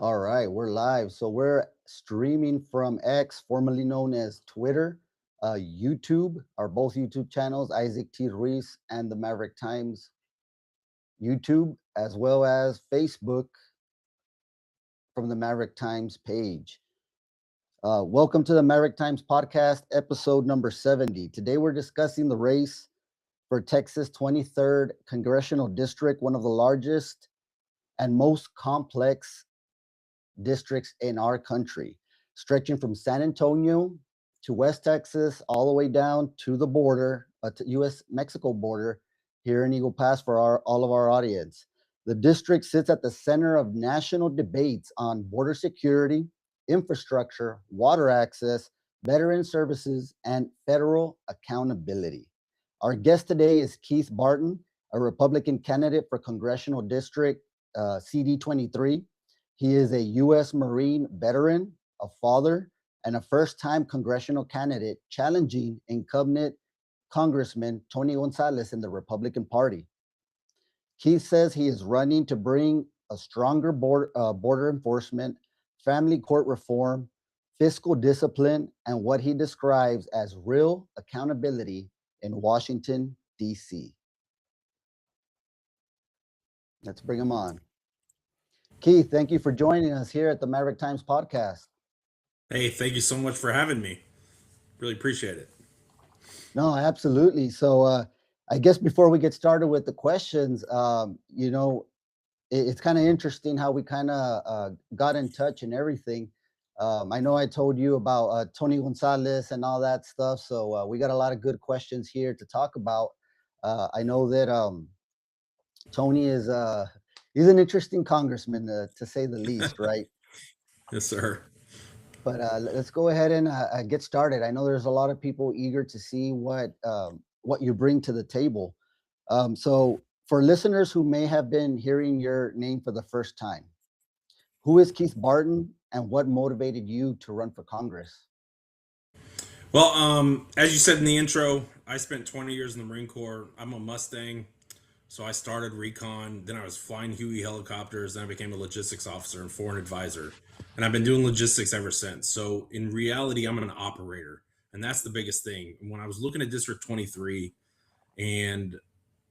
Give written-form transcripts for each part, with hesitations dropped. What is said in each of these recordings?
All right, we're live. So we're streaming from X, formerly known as Twitter, YouTube, our both YouTube channels, Isaac T. Ruiz and the Maverick Times YouTube, as well as Facebook from the Maverick Times page. Welcome to the Maverick Times podcast, episode number 70. Today we're discussing the race for Texas 23rd Congressional District, one of the largest and most complex districts in our country, stretching from San Antonio to West Texas, all the way down to the border, to U.S.-Mexico border here in Eagle Pass for all of our audience. The district sits at the center of national debates on border security, infrastructure, water access, veteran services, and federal accountability. Our guest today is Keith Barton, a Republican candidate for Congressional District CD23. He is a U.S. Marine veteran, a father, and a first-time congressional candidate challenging incumbent Congressman Tony Gonzalez in the Republican Party. Keith says he is running to bring a stronger border enforcement, family court reform, fiscal discipline, and what he describes as real accountability in Washington, D.C. Let's bring him on. Keith, thank you for joining us here at the Maverick Times podcast. Hey, thank you so much for having me. Really appreciate it. No, absolutely. So I guess before we get started with the questions, it's kind of interesting how we kind of got in touch and everything. I know I told you about Tony Gonzalez and all that stuff. So we got a lot of good questions here to talk about. I know that Tony is he's an interesting congressman, to say the least, right? Yes, sir. But let's go ahead and get started. I know there's a lot of people eager to see what you bring to the table. So for listeners who may have been hearing your name for the first time, who is Keith Barton and what motivated you to run for Congress? Well, as you said in the intro, I spent 20 years in the Marine Corps. I'm a Mustang. So I started recon, then I was flying Huey helicopters, then I became a logistics officer and foreign advisor. And I've been doing logistics ever since. So in reality, I'm an operator. And that's the biggest thing. When I was looking at District 23 and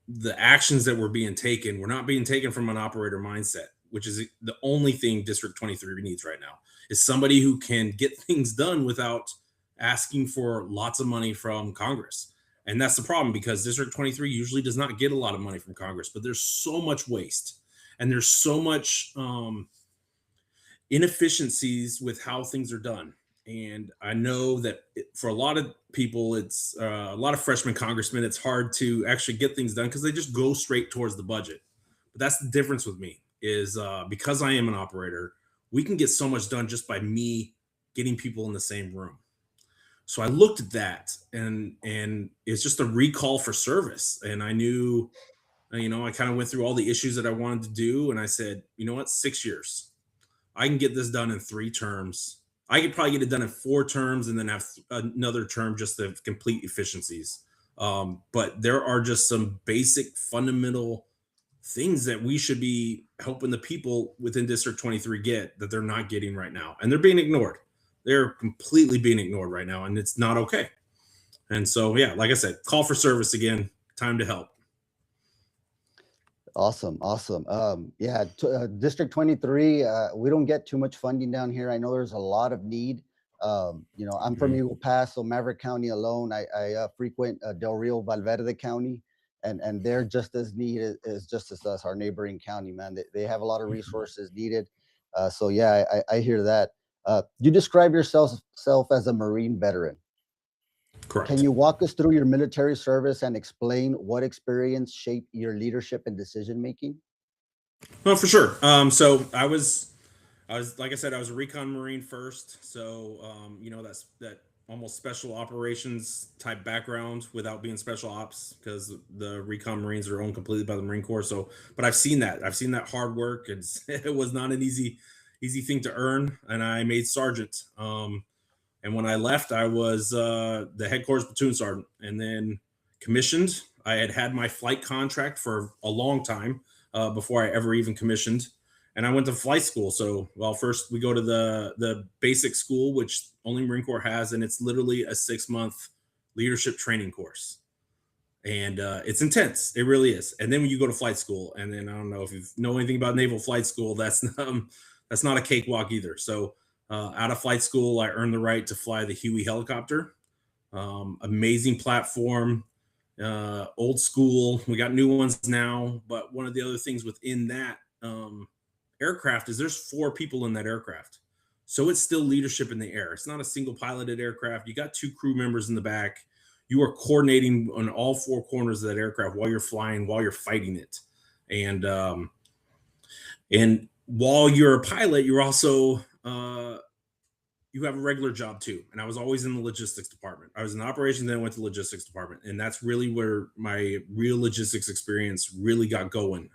the actions that were being taken were not being taken from an operator mindset, which is the only thing District 23 needs right now, is somebody who can get things done without asking for lots of money from Congress. And that's the problem, because District 23 usually does not get a lot of money from Congress, but there's so much waste and there's so much inefficiencies with how things are done. And I know that for a lot of people, it's a lot of freshman congressmen, it's hard to actually get things done because they just go straight towards the budget. But that's the difference with me, is because I am an operator, we can get so much done just by me getting people in the same room. So I looked at that, and it's just a recall for service. And I knew, I kind of went through all the issues that I wanted to do. And I said, you know what, 6 years, I can get this done in 3 terms. I could probably get it done in 4 terms and then have another term just to complete efficiencies. But there are just some basic fundamental things that we should be helping the people within District 23 get that they're not getting right now. And they're being ignored. They're completely being ignored right now, and it's not okay. And so, yeah, like I said, call for service again. Time to help. Awesome. District 23, we don't get too much funding down here. I know there's a lot of need. I'm from Eagle Pass, so Maverick County alone, I frequent Del Rio, Valverde County, and they're just as needed as just as us, our neighboring county, man. They have a lot of resources needed. So yeah, I hear that. You describe yourself as a Marine veteran. Correct. Can you walk us through your military service and explain what experience shaped your leadership and decision making? Well, for sure. So I was like I said, I was a recon Marine first. So that's that almost special operations type background without being special ops, because the recon Marines are owned completely by the Marine Corps. So, but I've seen that hard work. It was not an easy thing to earn, and I made sergeant. And when I left, I was the headquarters platoon sergeant, and then commissioned. I had my flight contract for a long time before I ever even commissioned. and I went to flight school. So, well, first we go to the basic school, which only Marine Corps has, and it's literally a 6-month leadership training course, and it's intense. It really is. And then when you go to flight school, and then I don't know if you know anything about naval flight school, that's not a cakewalk either. So, out of flight school, I earned the right to fly the Huey helicopter. Amazing platform, old school. We got new ones now, but one of the other things within that aircraft is there's 4 people in that aircraft. So it's still leadership in the air. It's not a single piloted aircraft. You got 2 crew members in the back. You are coordinating on all 4 corners of that aircraft while you're flying, while you're fighting it. And while you're a pilot, you're also you have a regular job too. And I was always in the logistics department. I was in operations, then I went to logistics department. And that's really where my real logistics experience really got going.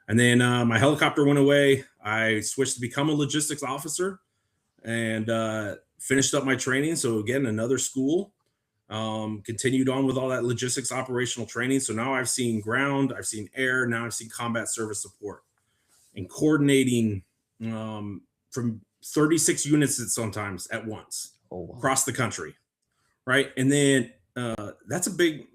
And then my helicopter went away. I switched to become a logistics officer and finished up my training. So again, another school, continued on with all that logistics operational training. So now I've seen ground, I've seen air, now I've seen combat service support and coordinating from 36 units sometimes at once across the country, right? And then that's a big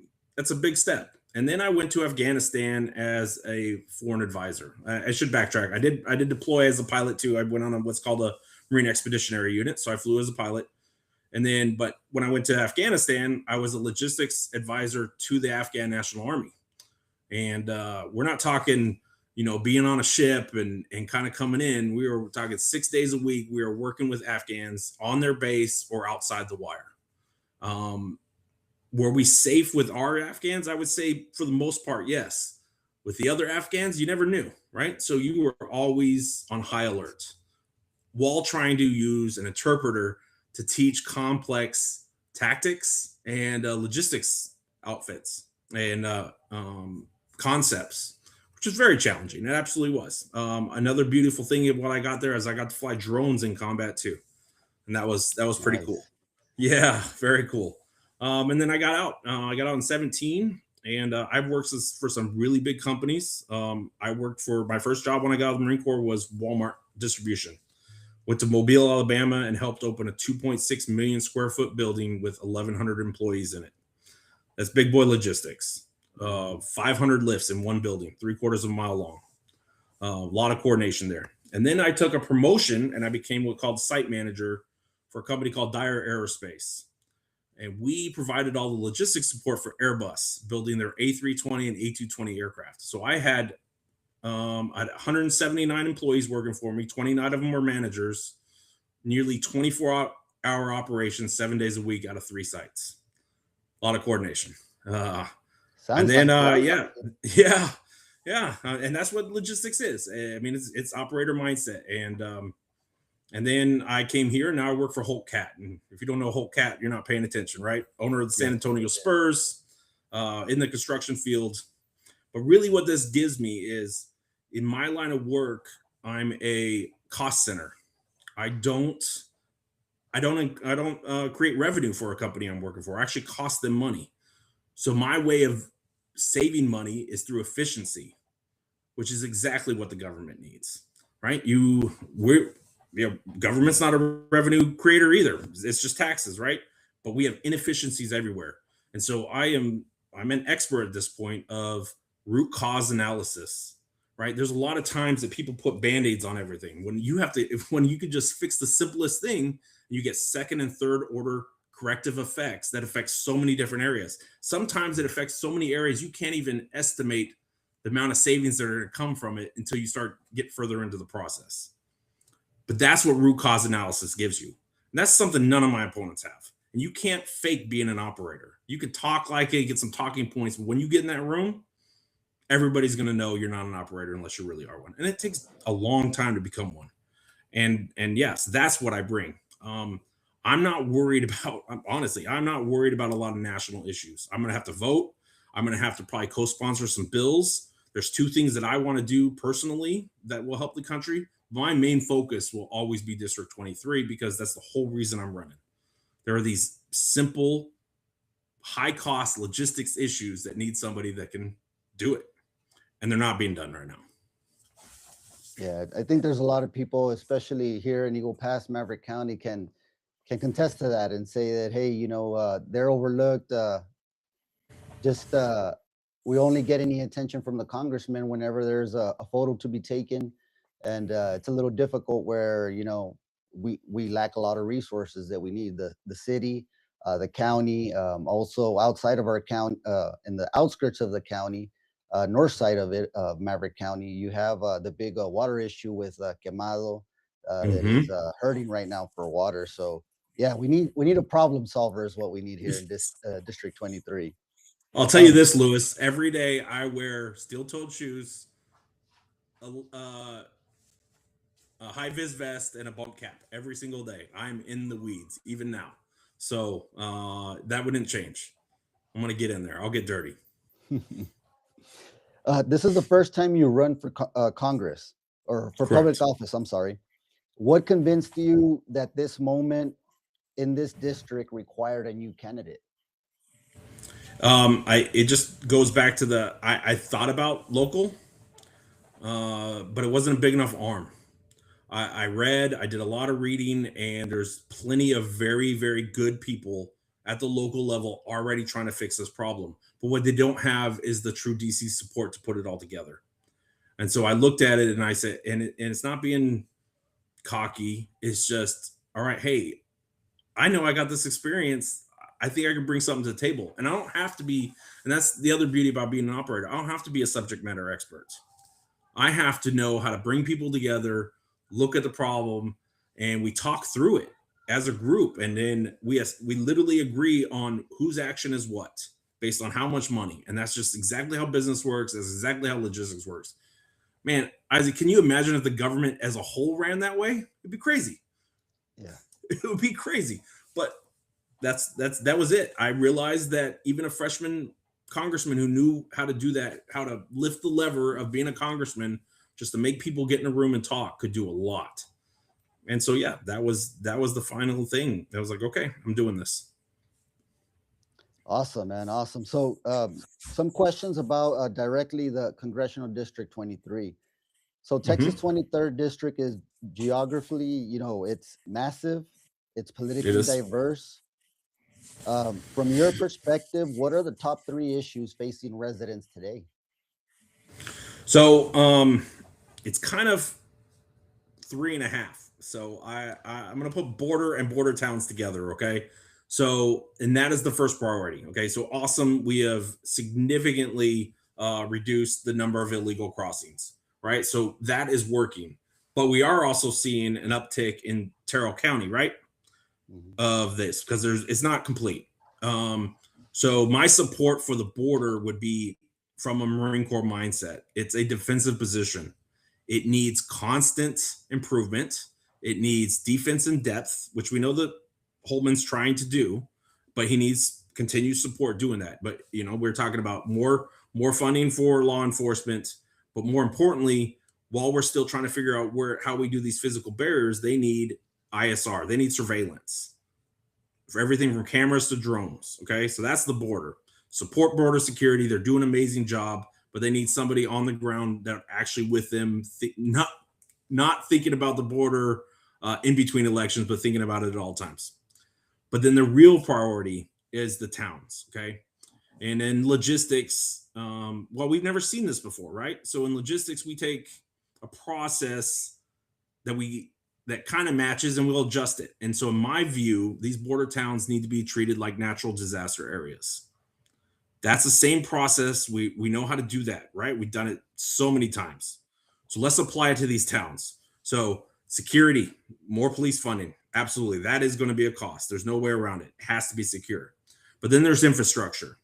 step. And then I went to Afghanistan as a foreign advisor. I should backtrack. I did deploy as a pilot too. I went on what's called a Marine Expeditionary Unit, so I flew as a pilot. And then, but when I went to Afghanistan, I was a logistics advisor to the Afghan National Army. And we're not talking, being on a ship and kind of coming in. We were talking 6 days a week. We were working with Afghans on their base or outside the wire. Were we safe with our Afghans? I would say for the most part, yes. With the other Afghans, you never knew, right? So you were always on high alert while trying to use an interpreter to teach complex tactics and logistics outfits and concepts, which was very challenging. It absolutely was. Another beautiful thing of what I got there is I got to fly drones in combat too, and that was pretty cool. Yeah, very cool. And then I got out. I got out in 17, and I've worked for some really big companies. I worked for my first job when I got out of the Marine Corps was Walmart distribution. Went to Mobile, Alabama, and helped open a 2.6 million square foot building with 1,100 employees in it. That's big boy logistics. 500 lifts in one building, 3/4 of a mile long. A lot of coordination there. And then I took a promotion and I became what's called site manager for a company called Dyer Aerospace. And we provided all the logistics support for Airbus, building their A320 and A220 aircraft. So I had 179 employees working for me. 29 of them were managers, nearly 24-hour operations, 7 days a week out of 3 sites. A lot of coordination. And then, and that's what logistics is. I mean, it's operator mindset. And then I came here. Now I work for Holt Cat. And if you don't know Holt Cat, you're not paying attention, right? Owner of the San Antonio Spurs, in the construction field. But really what this gives me is, in my line of work, I'm a cost center. I don't create revenue for a company I'm working for. I actually cost them money. So my way of saving money is through efficiency, which is exactly what the government needs, right? Government's not a revenue creator either. It's just taxes, right? But we have inefficiencies everywhere. And so I'm an expert at this point of root cause analysis, right? There's a lot of times that people put band-aids on everything when you could just fix the simplest thing, you get second and third order corrective effects that affect so many different areas. Sometimes it affects so many areas you can't even estimate the amount of savings that are going to come from it until you get further into the process. But that's what root cause analysis gives you. And that's something none of my opponents have. And you can't fake being an operator. You can talk like it, get some talking points, but when you get in that room, everybody's going to know you're not an operator unless you really are one. And it takes a long time to become one. And yes, that's what I bring. I'm not worried about a lot of national issues. I'm going to have to vote. I'm going to have to probably co-sponsor some bills. There's 2 things that I want to do personally that will help the country. My main focus will always be District 23 because that's the whole reason I'm running. There are these simple, high-cost logistics issues that need somebody that can do it. And they're not being done right now. Yeah, I think there's a lot of people, especially here in Eagle Pass, Maverick County, can contest to that and say that, hey, they're overlooked. Just we only get any attention from the congressman whenever there's a photo to be taken, and it's a little difficult where we lack a lot of resources that we need. The city, the county, also outside of our county, in the outskirts of the county, north side of it, Maverick County, you have the big water issue with Quemado that is Hmm. hurting right now for water. So yeah, we need a problem solver is what we need here in this District 23. I'll tell you Um, this, Lewis. Every day I wear steel-toed shoes, a high vis vest, and a bump cap every single day. I'm in the weeds even now, so that wouldn't change. I'm gonna get in there. I'll get dirty. this is the first time you run for Congress or for public Correct. office. I'm sorry. What convinced you that this moment in this district required a new candidate? I it just goes back to I thought about local, but it wasn't a big enough arm. I read, I did a lot of reading, and there's plenty of very, very good people at the local level already trying to fix this problem. But what they don't have is the true DC support to put it all together. And so I looked at it and I said, and it's not being cocky. It's just, all right, hey, I know I got this experience. I think I can bring something to the table. And I don't have to be, and that's the other beauty about being an operator. I don't have to be a subject matter expert. I have to know how to bring people together, look at the problem, and we talk through it as a group. And then we literally agree on whose action is what based on how much money. And that's just exactly how business works. That's exactly how logistics works. Man, Isaac, can you imagine if the government as a whole ran that way? It'd be crazy. Yeah. It would be crazy. But that was it. I realized that even a freshman congressman who knew how to do that, how to lift the lever of being a congressman, just to make people get in a room and talk, could do a lot. And so yeah, that was the final thing. I was like, okay, I'm doing this. Awesome, man. Awesome. So, some questions about directly the Congressional District 23. So, Texas Hmm. 23rd District is geographically, it's massive, it's It politically is. diverse. From your perspective, what are the top three issues facing residents today? So it's kind of three and a half. So I'm gonna put border and border towns together. Okay. So and that is the first priority. Okay. So awesome. We have significantly reduced the number of illegal crossings. Right. So that is working. But we are also seeing an uptick in Terrell County. Right. Mhm. Of this because there's it's not complete. Um, so my support for the border would be from a Marine Corps mindset. It's a defensive position. It needs constant improvement. It needs defense in depth, which we know that Holman's trying to do, but he needs continued support doing that. But we're talking about more funding for law enforcement, but more importantly, while we're still trying to figure out where how we do these physical barriers, they need ISR, they need surveillance for everything from cameras to drones. Okay, so that's the border. Support border security. They're doing an amazing job, but they need somebody on the ground that actually with them, not thinking about the border in between elections, but thinking about it at all times. But then the real priority is the towns. Okay, and then logistics. Well, we've never seen this before, right? So in logistics, we take a process that we that kind of matches and we'll adjust it. And so in my view, these border towns need to be treated like natural disaster areas. That's the same process. We know how to do that, right? We've done it so many times. So let's apply it to these towns. So security, more police funding. Absolutely. That is going to be a cost. There's no way around it. It has to be secure. But then there's infrastructure.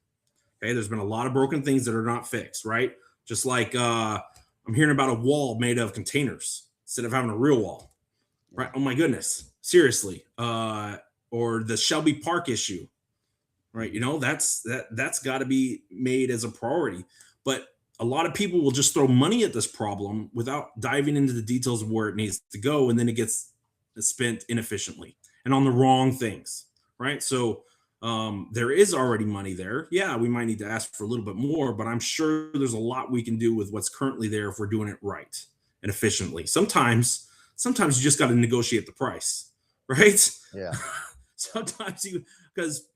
Okay. There's been a lot of broken things that are not fixed, right? Just like I'm hearing about a wall made of containers instead of having a real wall. Yeah. Right. Oh my goodness. Seriously. Or the Shelby Park issue. Right. Mhm. That's got to be made as a priority. But a lot of people will just throw money at this problem without diving into the details of where it needs to go, and then it gets spent inefficiently and on the wrong things. Right. So there is already money there. Yeah, we might need to ask for a little bit more, but I'm sure there's a lot we can do with what's currently there if we're doing it right. and efficiently. Sometimes you just got to negotiate the price, right? Yeah. Sometimes you because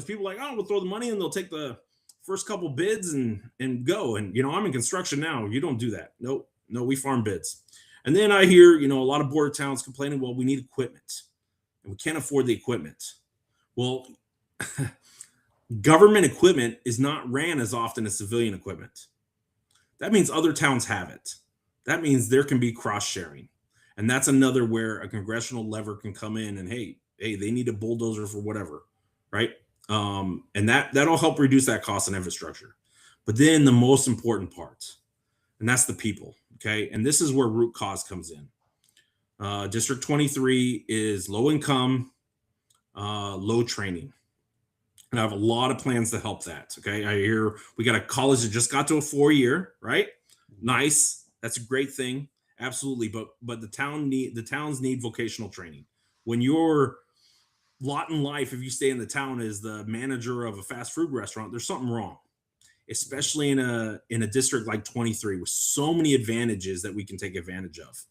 people are like, oh, we'll throw the money and they'll take the first couple bids and go. And I'm in construction now. You don't do that. Nope. No, we farm bids. And then I hear, a lot of border towns complaining, well, we need equipment and we can't afford the equipment. Well, government equipment is not ran as often as civilian equipment. That means other towns have it. That means there can be cross sharing. And that's another where a congressional lever can come in and hey, they need a bulldozer for whatever, right? And that'll help reduce that cost and infrastructure. But then the most important part, and that's the people, okay? And this is where root cause comes in. District 23 is low income, low training. And I have a lot of plans to help that, okay? I hear we got a college that just got to a 4-year, right? Nice. That's a great thing. Absolutely. But the towns need vocational training. When your lot in life, if you stay in the town as the manager of a fast food restaurant, there's something wrong, especially in a district like 23 with so many advantages that we can take advantage of.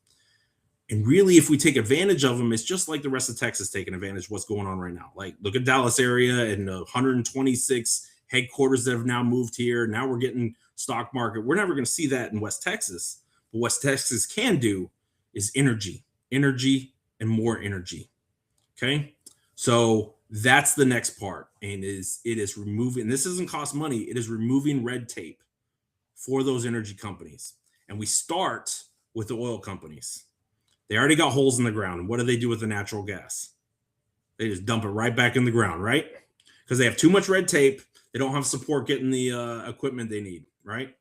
And really, if we take advantage of them, it's just like the rest of Texas taking advantage of what's going on right now. Like, look at Dallas area and 126 headquarters that have now moved here. Now we're getting stock market. We're never going to see that in West Texas. But West Texas can do is energy, and more energy. Okay. So that's the next part. And it is removing, this doesn't cost money. It is removing red tape for those energy companies. And we start with the oil companies. They already got holes in the ground. And what do they do with the natural gas? They just dump it right back in the ground, right? Because they have too much red tape. They don't have support getting the equipment they need, right?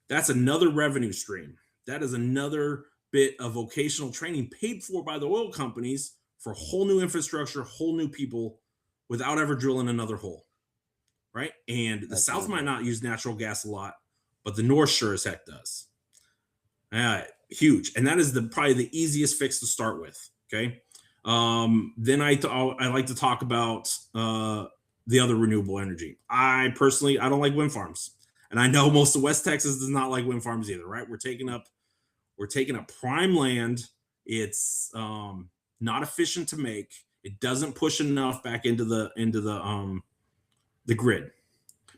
That's another revenue stream. That is another bit of vocational training paid for by the oil companies for whole new infrastructure, whole new people without ever drilling another hole, right? And the South might not use natural gas a lot, but the North sure as heck does. Huge. And that is probably the easiest fix to start with, okay? Then I like to talk about the other renewable energy. I don't like wind farms. And I know most of West Texas does not like wind farms either, right? We're taking up prime land. It's not efficient to make. It doesn't push enough back into the grid.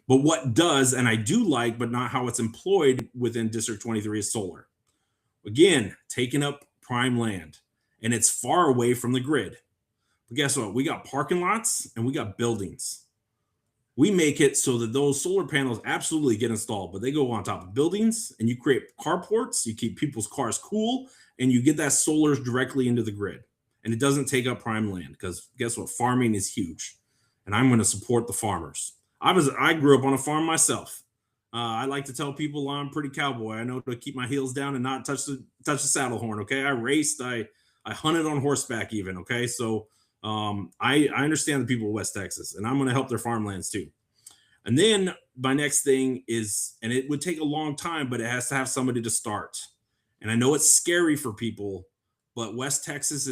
But what does, and I do like, but not how it's employed within District 23, is solar. Again, taking up prime land, and it's far away from the grid. But guess what? We got parking lots and we got buildings. We make it so that those solar panels absolutely get installed, but they go on top of buildings, and you create carports, you keep people's cars cool, and you get that solar directly into the grid. And it doesn't take up prime land, because guess what? Farming is huge, and I'm going to support the farmers. I grew up on a farm myself. I like to tell people I'm pretty cowboy. I know to keep my heels down and not touch the saddle horn. Okay, I raced. I hunted on horseback even. Okay, so I understand the people of West Texas, and I'm going to help their farmlands too. And then my next thing is, and it would take a long time, but it has to have somebody to start. And I know it's scary for people, but West Texas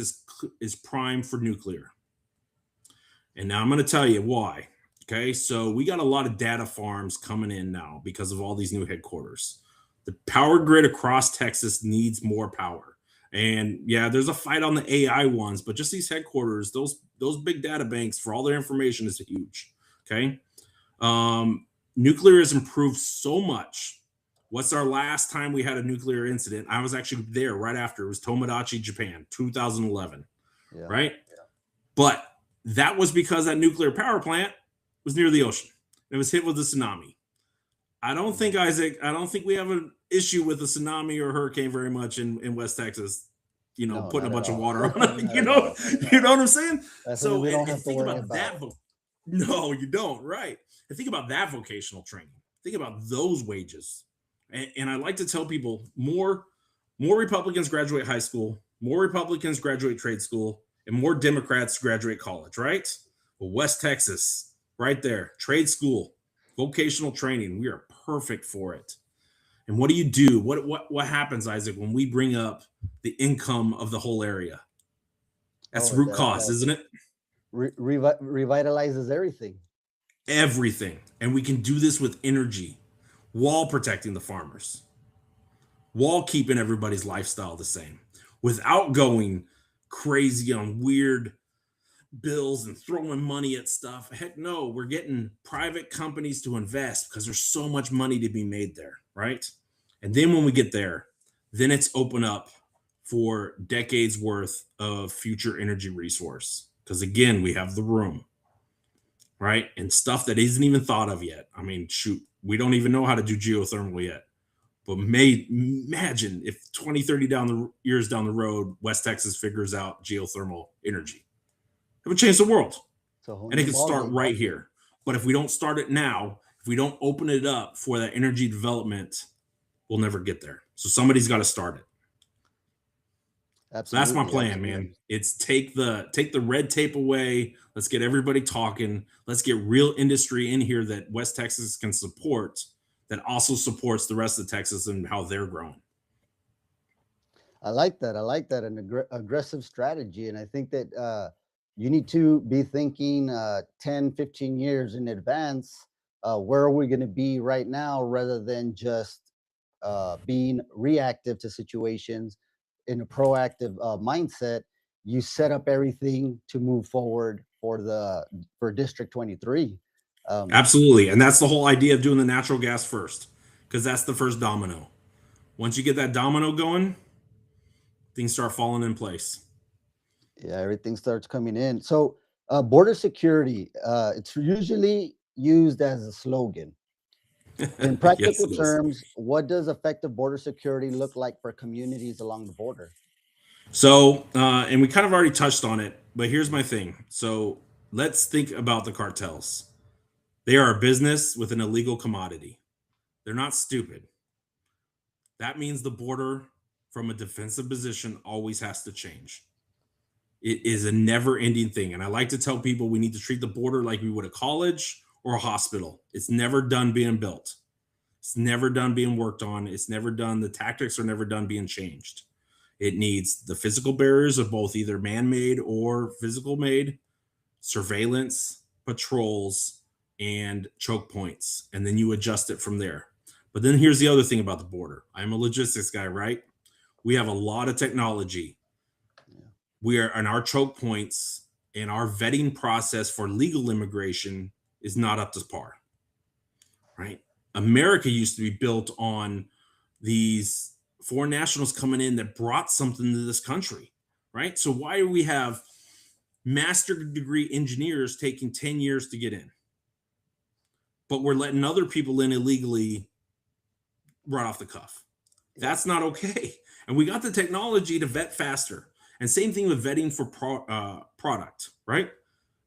is primed for nuclear. And now I'm going to tell you why. Okay, so we got a lot of data farms coming in now because of all these new headquarters. The power grid across Texas needs more power. And yeah, there's a fight on the AI ones, but just these headquarters, those big data banks for all their information is huge. Okay. Nuclear has improved so much. What's our last time we had a nuclear incident? I was actually there right after. It was Tomodachi, Japan, 2011. Yeah. Right. Yeah. But that was because that nuclear power plant was near the ocean. It was hit with a tsunami. I don't think we have an issue with a tsunami or hurricane very much in West Texas, putting a bunch of water on it, you know what I'm saying? So we don't have to think about that. No, you don't. Right. And think about that vocational training. Think about those wages. And I like to tell people more Republicans graduate high school, more Republicans graduate trade school, and more Democrats graduate college, right? Well, West Texas, right there, trade school, vocational training. We are perfect for it. And what do you do? What happens, Isaac, when we bring up the income of the whole area? That's root cause, isn't it? Revitalizes everything. Everything. And we can do this with energy while protecting the farmers. while keeping everybody's lifestyle the same without going crazy on weird bills and throwing money at stuff. Heck no, we're getting private companies to invest because there's so much money to be made there, right? And then when we get there, then it's open up for decades worth of future energy resource. Because again, we have the room, right? And stuff that isn't even thought of yet. I mean, shoot, we don't even know how to do geothermal yet. But imagine if 20, 30 years down the road, West Texas figures out geothermal energy. It would change the world. It's a whole And it new can start ballgame. right here. But if we don't start it now, if we don't open it up for that energy development, we'll never get there. So somebody's got to start it. So that's my Absolutely, plan, man. absolutely. It's take the red tape away. Let's get everybody talking. Let's get real industry in here that West Texas can support, that also supports the rest of Texas and how they're growing. I like that. I like that. An aggressive strategy. And I think that you need to be thinking 10, 15 years in advance. Where are we going to be right now rather than just being reactive to situations in a proactive mindset? You set up everything to move forward for District 23. Um, Absolutely. And that's the whole idea of doing the natural gas first, because that's the first domino. Once you get that domino going, things start falling in place. Yeah, everything starts coming in. So, border security, it's usually used as a slogan. In Yes, practical it is. terms, what does effective border security look like for communities along the border? So, and we kind of already touched on it, but here's my thing. So, let's think about the cartels. They are a business with an illegal commodity. They're not stupid. That means the border from a defensive position always has to change. It is a never ending thing. And I like to tell people we need to treat the border like we would a college or a hospital. It's never done being built, it's never done being worked on, it's never done, the tactics are never done being changed. It needs the physical barriers of both either man made or physical made, surveillance, patrols, and choke points. And then you adjust it from there. But then here's the other thing about the border. I'm a logistics guy, right? We have a lot of technology. Yeah. We are on our choke points, and our vetting process for legal immigration is not up to par, right? America used to be built on these foreign nationals coming in that brought something to this country, right? So why do we have master degree engineers taking 10 years to get in, but we're letting other people in illegally right off the cuff? Yeah. That's not okay. And we got the technology to vet faster. And same thing with vetting for product, right?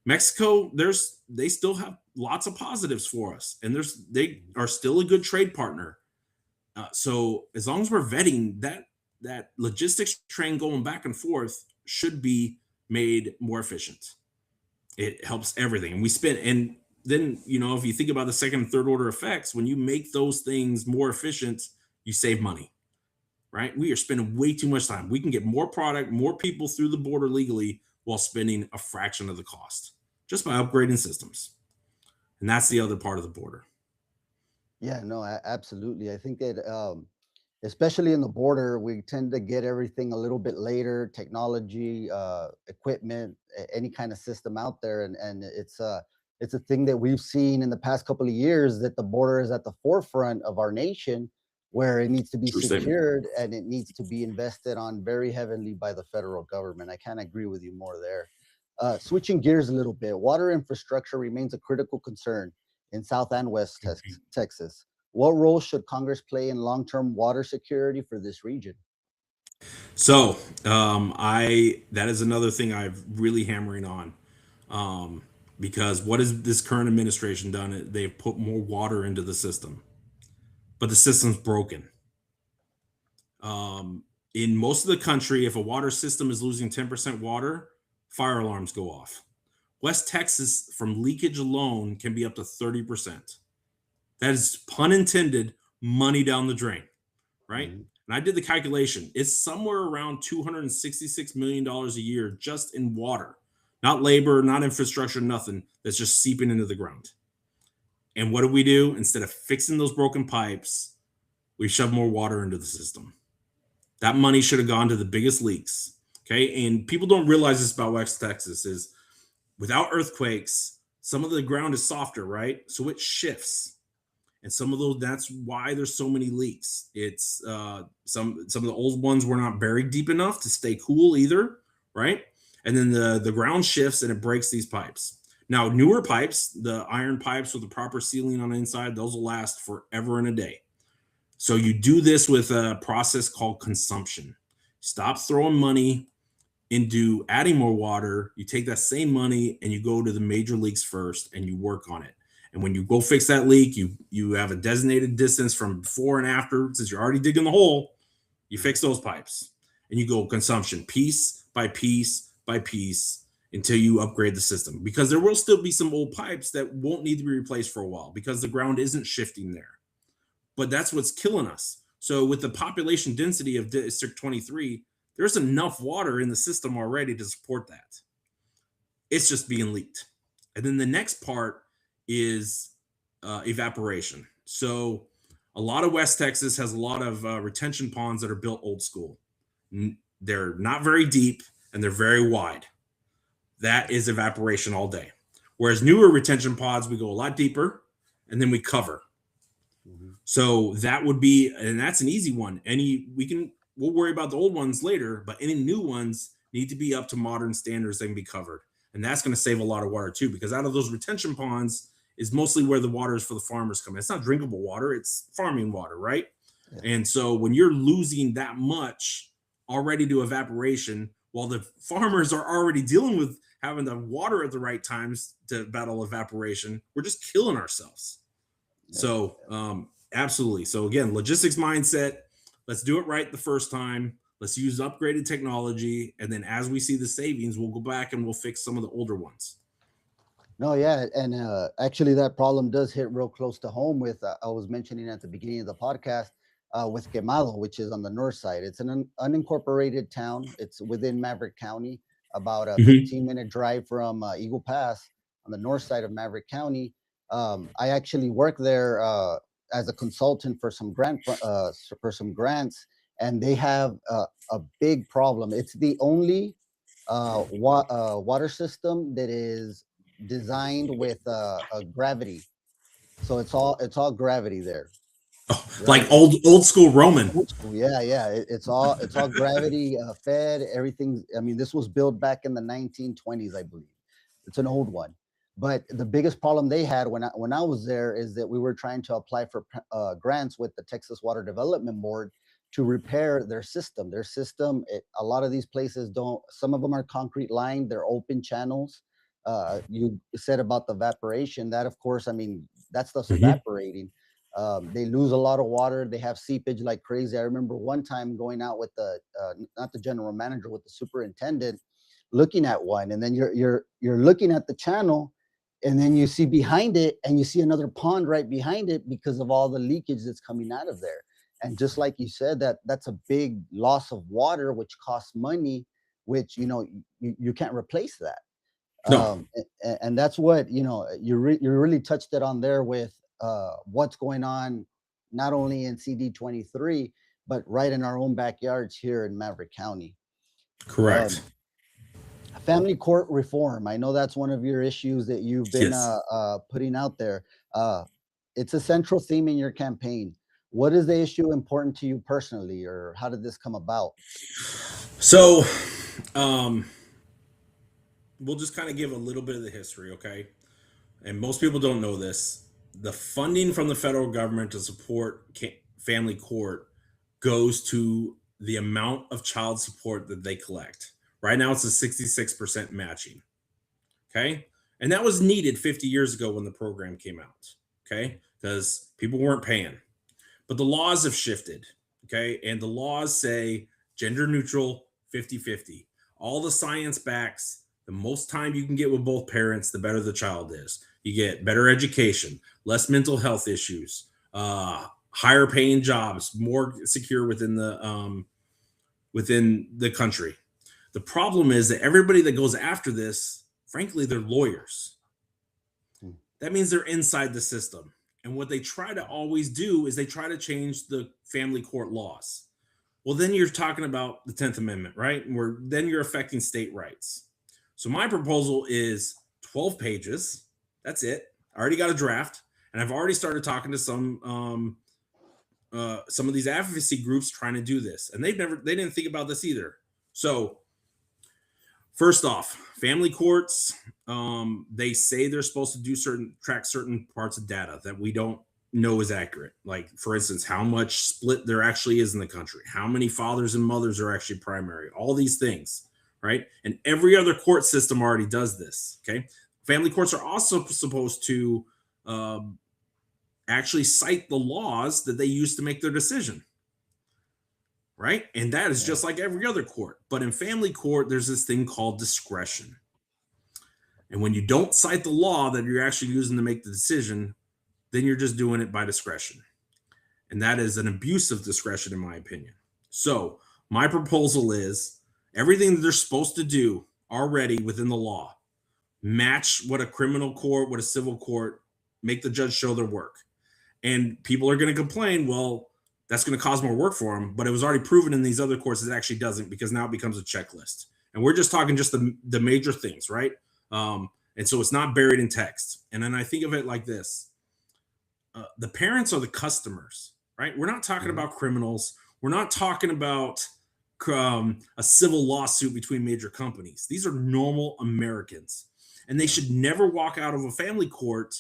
Mexico, they still have lots of positives for us, and they are still a good trade partner. So as long as we're vetting, that logistics train going back and forth should be made more efficient. It helps everything, and we spend. And then if you think about the second and third order effects, when you make those things more efficient, you save money, right? We are spending way too much time. We can get more product, more people through the border legally while spending a fraction of the cost just by upgrading systems. And that's the other part of the border. Yeah, no, absolutely. I think that, especially in the border, we tend to get everything a little bit later, technology, equipment, any kind of system out there. And it's a thing that we've seen in the past couple of years that the border is at the forefront of our nation where it needs to be True statement. secured and it needs to be invested on very heavily by the federal government. I can't agree with you more there. Switching gears a little bit, water infrastructure remains a critical concern in South and West Texas. What role should Congress play in long-term water security for this region? So I that is another thing I've really hammering on. Because what has this current administration done? They've put more water into the system, but the system's broken. Um, in most of the country, if a water system is losing 10% water, fire alarms go off. West Texas, from leakage alone, can be up to 30%. That is, pun intended, money down the drain, right? Mhm. And I did the calculation. It's somewhere around $266 million a year just in water, not labor, not infrastructure, nothing that's just seeping into the ground. And what do? Instead of fixing those broken pipes, we shoved more water into the system. That money should have gone to the biggest leaks. Okay. And people don't realize this about West Texas is without earthquakes, some of the ground is softer, right? So it shifts. And some of those, that's why there's so many leaks. It's some of the old ones were not buried deep enough to stay cool either, right? And then the ground shifts and it breaks these pipes. Now, newer pipes, the iron pipes with the proper sealing on the inside, those will last forever and a day. So you do this with a process called consumption. Stop throwing money into adding more water. You take that same money and you go to the major leaks first and you work on it. And when you go fix that leak, you have a designated distance from before and after. Since you're already digging the hole, you fix those pipes and you go consumption piece by piece by piece until you upgrade the system, because there will still be some old pipes that won't need to be replaced for a while because the ground isn't shifting there. But that's what's killing us. So with the population density of District 23, there's enough water in the system already to support that. It's just being leaked. And then the next part is evaporation. So a lot of West Texas has a lot of retention ponds that are built old school. They're not very deep and they're very wide. That is evaporation all day. Whereas newer retention ponds, we go a lot deeper and then we cover. So that would be, and that's an easy one. We'll worry about the old ones later, but any new ones need to be up to modern standards that can be covered. And that's going to save a lot of water too, because out of those retention ponds is mostly where the water is for the farmers come in. It's not drinkable water, it's farming water, right? Yeah. And so when you're losing that much already to evaporation, while the farmers are already dealing with having the water at the right times to battle evaporation, we're just killing ourselves. Yeah. So absolutely. So again, logistics mindset, let's do it right the first time. Let's use upgraded technology. And then as we see the savings, we'll go back and we'll fix some of the older ones. No, yeah. And actually that problem does hit real close to home with, I was mentioning at the beginning of the podcast, with Quemado, which is on the north side. It's an unincorporated town. It's within Maverick County, about a 15-minute drive from Eagle Pass on the north side of Maverick County. I actually work there as a consultant for some grants, and they have a big problem. It's the only water system that is designed with a gravity, so it's all gravity there. Oh, right? Like old school Roman. Old school, yeah. It's all gravity fed. Everything. I mean, this was built back in the 1920s, I believe. It's an old one. But the biggest problem they had when I was there is that we were trying to apply for grants with the Texas Water Development Board to repair their system. A lot of these places don't. Some of them are concrete lined. They're open channels. You said about the evaporation. That, of course, I mean, that stuff's evaporating. They lose a lot of water. They have seepage like crazy. I remember one time going out with the not the general manager, with the superintendent, looking at one, and then you're looking at the channel. And then you see behind it, and you see another pond right behind it because of all the leakage that's coming out of there. And just like you said, that's a big loss of water, which costs money, which, you can't replace that. No. And that's what, you really touched it on there with what's going on, not only in CD23, but right in our own backyards here in Maverick County. Correct. Family court reform. I know that's one of your issues that you've been putting out there. It's a central theme in your campaign. What is the issue important to you personally, or how did this come about? So, we'll just kind of give a little bit of the history, okay? And most people don't know this. The funding from the federal government to support family court goes to the amount of child support that they collect. Right now, it's a 66% matching, okay? And that was needed 50 years ago when the program came out, okay? Because people weren't paying. But the laws have shifted, okay? And the laws say gender neutral, 50-50. All the science backs, the most time you can get with both parents, the better the child is. You get better education, less mental health issues, higher paying jobs, more secure within the country. The problem is that everybody that goes after this, frankly, they're lawyers. That means they're inside the system. And what they try to always do is they try to change the family court laws. Well, then you're talking about the 10th Amendment, right? And then you're affecting state rights. So my proposal is 12 pages. That's it. I already got a draft, and I've already started talking to some of these advocacy groups trying to do this, and they didn't think about this either. So first off, family courts, they say they're supposed to track certain parts of data that we don't know is accurate. Like, for instance, how much split there actually is in the country, how many fathers and mothers are actually primary, all these things, right? And every other court system already does this, okay? Family courts are also supposed to actually cite the laws that they use to make their decision, right? And that is just like every other court. But in family court, there's this thing called discretion. And when you don't cite the law that you're actually using to make the decision, then you're just doing it by discretion. And that is an abuse of discretion, in my opinion. So my proposal is everything that they're supposed to do already within the law, match what a criminal court, what a civil court, make the judge show their work. And people are going to complain, well, that's going to cause more work for them, but it was already proven in these other courts it actually doesn't, because now it becomes a checklist. And we're just talking just the major things, right? And so it's not buried in text. And then I think of it like this. The parents are the customers, right? We're not talking about criminals. We're not talking about a civil lawsuit between major companies. These are normal Americans. And they should never walk out of a family court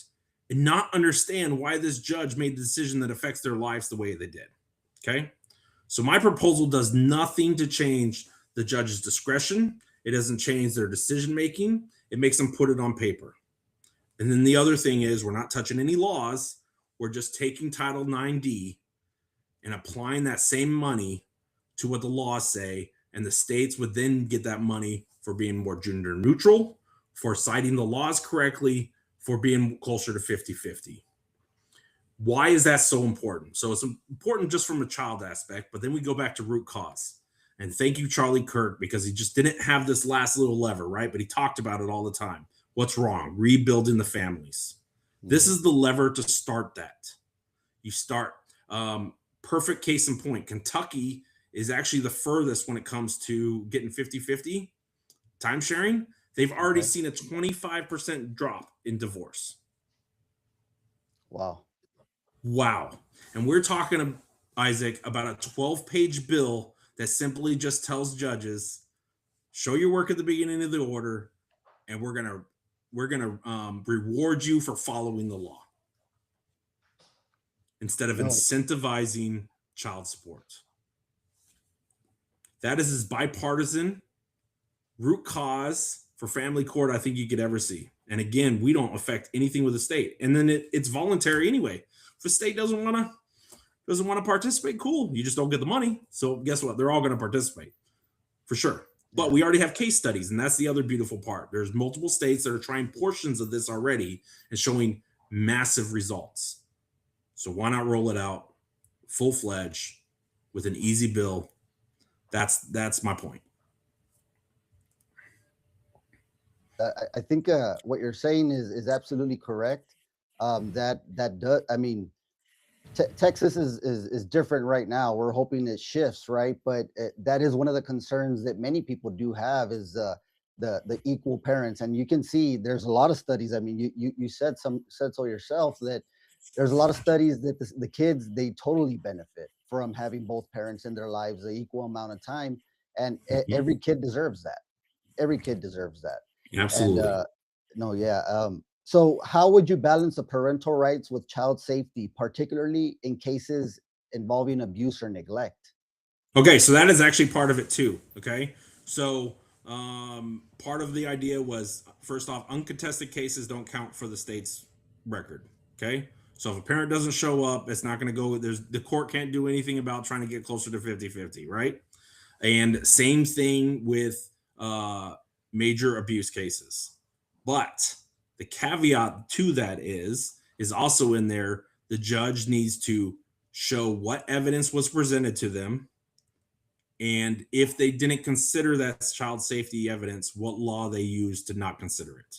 and not understand why this judge made the decision that affects their lives the way they did. Okay? So my proposal does nothing to change the judge's discretion. It doesn't change their decision making. It makes them put it on paper. And then the other thing is, we're not touching any laws. We're just taking Title 9D and applying that same money to what the laws say. And the states would then get that money for being more gender neutral, for citing the laws correctly, for being closer to 50-50. Why is that so important? So it's important just from a child aspect, but then we go back to root cause. And thank you, Charlie Kirk, because he just didn't have this last little lever, right? But he talked about it all the time. What's wrong? Rebuilding the families. This is the lever to start that. You start. Perfect case in point. Kentucky is actually the furthest when it comes to getting 50-50 time sharing. They've already seen a 25% drop in divorce. Wow. And we're talking, Isaac, about a 12-page bill that simply just tells judges, show your work at the beginning of the order, and we're gonna reward you for following the law instead of incentivizing child support. That is as bipartisan root cause for family court I think you could ever see. And again, we don't affect anything with the state. And then it's voluntary anyway. If the state doesn't want to participate, cool. You just don't get the money. So guess what? They're all going to participate for sure. But we already have case studies, and that's the other beautiful part. There's multiple states that are trying portions of this already and showing massive results. So why not roll it out full-fledged with an easy bill? That's my point. I think what you're saying is absolutely correct. That does. I mean, Texas is different right now. We're hoping it shifts, right? But that is one of the concerns that many people do have is the equal parents. And you can see there's a lot of studies. I mean, you said so yourself that there's a lot of studies that the kids, they totally benefit from having both parents in their lives the equal amount of time, and every kid deserves that. Every kid deserves that. Absolutely. And, so how would you balance the parental rights with child safety, particularly in cases involving abuse or neglect? Okay, so that is actually part of it too. Okay, so part of the idea was, first off, uncontested cases don't count for the state's record. Okay, so if a parent doesn't show up, it's not going to go. The court can't do anything about trying to get closer to 50-50, right? And same thing with major abuse cases. But the caveat to that is also in there. The judge needs to show what evidence was presented to them, and if they didn't consider that child safety evidence, what law they used to not consider it.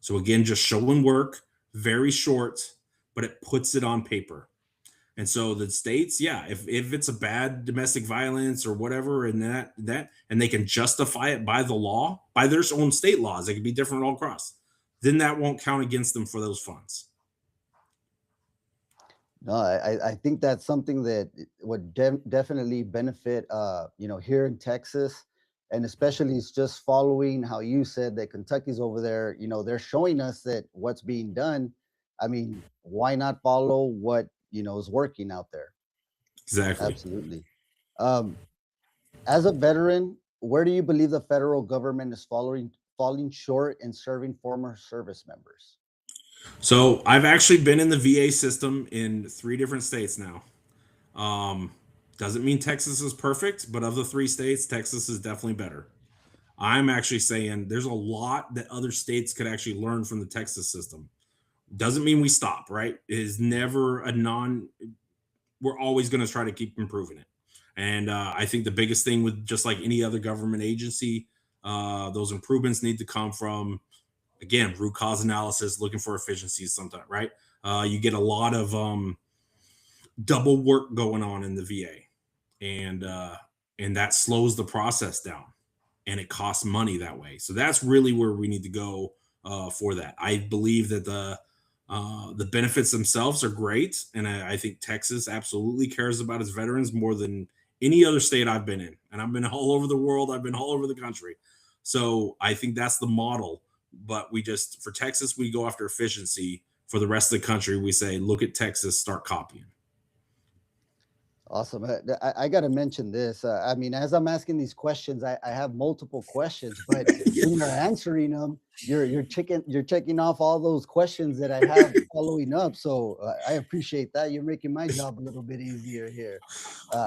So again, just showing work, very short, but it puts it on paper. And so the states, yeah, if it's a bad domestic violence or whatever, and and they can justify it by the law, by their own state laws, they can be different all across, then that won't count against them for those funds. No, I think that's something that would definitely benefit, here in Texas, and especially it's just following how you said that Kentucky's over there. They're showing us that what's being done. I mean, why not follow what is working out there? Exactly. Absolutely. Um, as a veteran, where do you believe the federal government is falling short in serving former service members? So I've actually been in the VA system in 3 different states now. Um, doesn't mean Texas is perfect, but of the 3 states, Texas is definitely better. I'm actually saying there's a lot that other states could actually learn from the Texas system. Doesn't mean we stop, right? It is never a non, we're always going to try to keep improving it. And I think the biggest thing with just like any other government agency, those improvements need to come from, again, root cause analysis, looking for efficiencies sometimes, right? You get a lot of double work going on in the VA, and that slows the process down, and it costs money that way. So that's really where we need to go for that. I believe that the benefits themselves are great, and I think Texas absolutely cares about its veterans more than any other state I've been in. And I've been all over the world. I've been all over the country. So I think that's the model. But we just, for Texas, we go after efficiency. For the rest of the country, we say, look at Texas, start copying. Awesome. I got to mention this. I mean, as I'm asking these questions, I have multiple questions, but when you're answering them, you're checking off all those questions that I have following up. So I appreciate that. You're making my job a little bit easier here.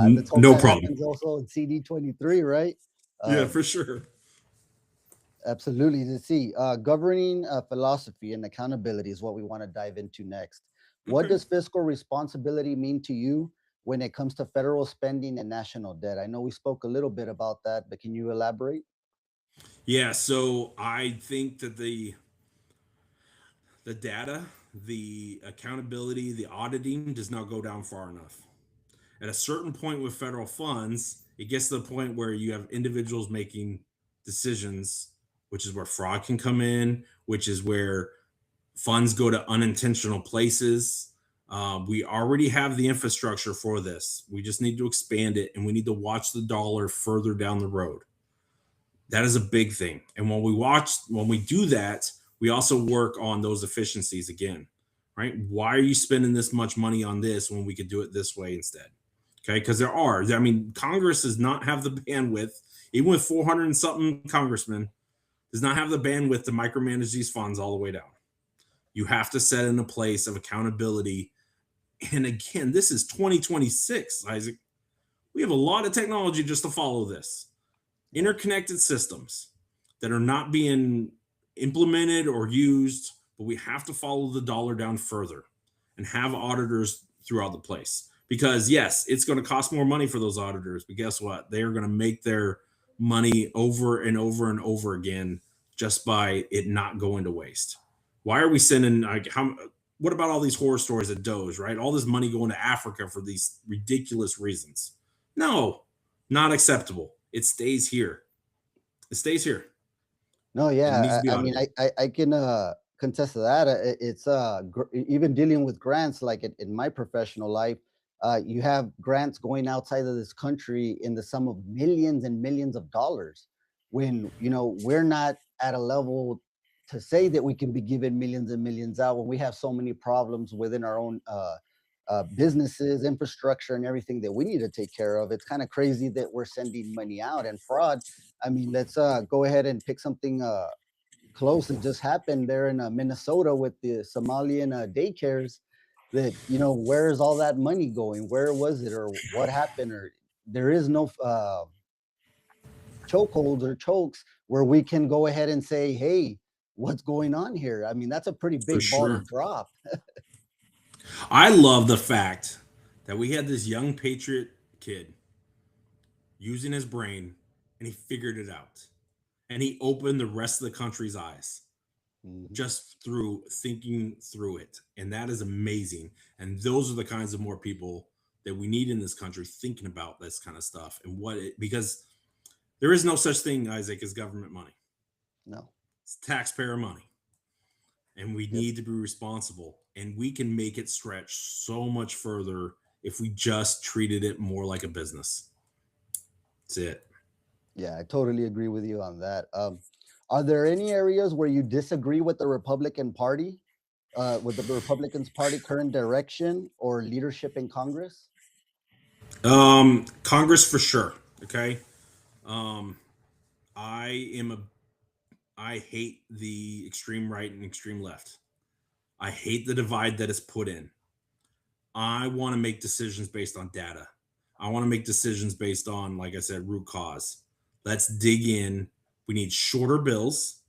Let's hope No that problem. happens also in CD23, right? Yeah, Um, for sure. Absolutely. To see, governing philosophy and accountability is what we want to dive into next. What Okay. does fiscal responsibility mean to you when it comes to federal spending and national debt? I know we spoke a little bit about that, but can you elaborate? Yeah, so I think that the data, the accountability, the auditing does not go down far enough. At a certain point with federal funds, it gets to the point where you have individuals making decisions, which is where fraud can come in, which is where funds go to unintentional places. We already have the infrastructure for this. We just need to expand it, and we need to watch the dollar further down the road. That is a big thing. And when we do that, we also work on those efficiencies again, right? Why are you spending this much money on this when we could do it this way instead? Okay, because I mean, Congress does not have the bandwidth, even with 400 and something congressmen, does not have the bandwidth to micromanage these funds all the way down. You have to set in a place of accountability. And again, this is 2026, Isaac. We have a lot of technology just to follow this. Yeah. Interconnected systems that are not being implemented or used, but we have to follow the dollar down further and have auditors throughout the place. Because yes, it's going to cost more money for those auditors, but guess what? They are going to make their money over and over and over again just by it not going to waste. Why are we sending like how what about all these horror stories at Doge, right? All this money going to Africa for these ridiculous reasons. No, not acceptable. It stays here. It stays here, No, and it needs yeah. to be I mean, audited. I can contest to that. It's even dealing with grants, like in my professional life, you have grants going outside of this country in the sum of millions and millions of dollars. When we're not at a level to say that we can be given millions and millions out when we have so many problems within our own businesses, infrastructure, and everything that we need to take care of. It's kind of crazy that we're sending money out and fraud. I mean, let's go ahead and pick something close that just happened there in Minnesota with the Somalian daycares. That where is all that money going? Where was it, or what happened? Or there is no chokeholds or chokes where we can go ahead and say, "Hey, what's going on here?" I mean, that's a pretty For big ball to sure. drop. I love the fact that we had this young patriot kid using his brain, and he figured it out, and he opened the rest of the country's eyes. Mhm. just through thinking through it. And that is amazing. And those are the kinds of more people that we need in this country thinking about this kind of stuff and because there is no such thing, Isaac, as government money. No. It's taxpayer money. And we Yep. need to be responsible. And we can make it stretch so much further if we just treated it more like a business. That's it. Yeah, I totally agree with you on that. Are there any areas where you disagree with the Republican Party, with the Republicans' party current direction or leadership in Congress? Congress for sure. Okay. Um, I am a I hate the extreme right and extreme left. I hate the divide that is put in. I want to make decisions based on data. I want to make decisions based on, like I said, root cause. Let's dig in. We need shorter bills.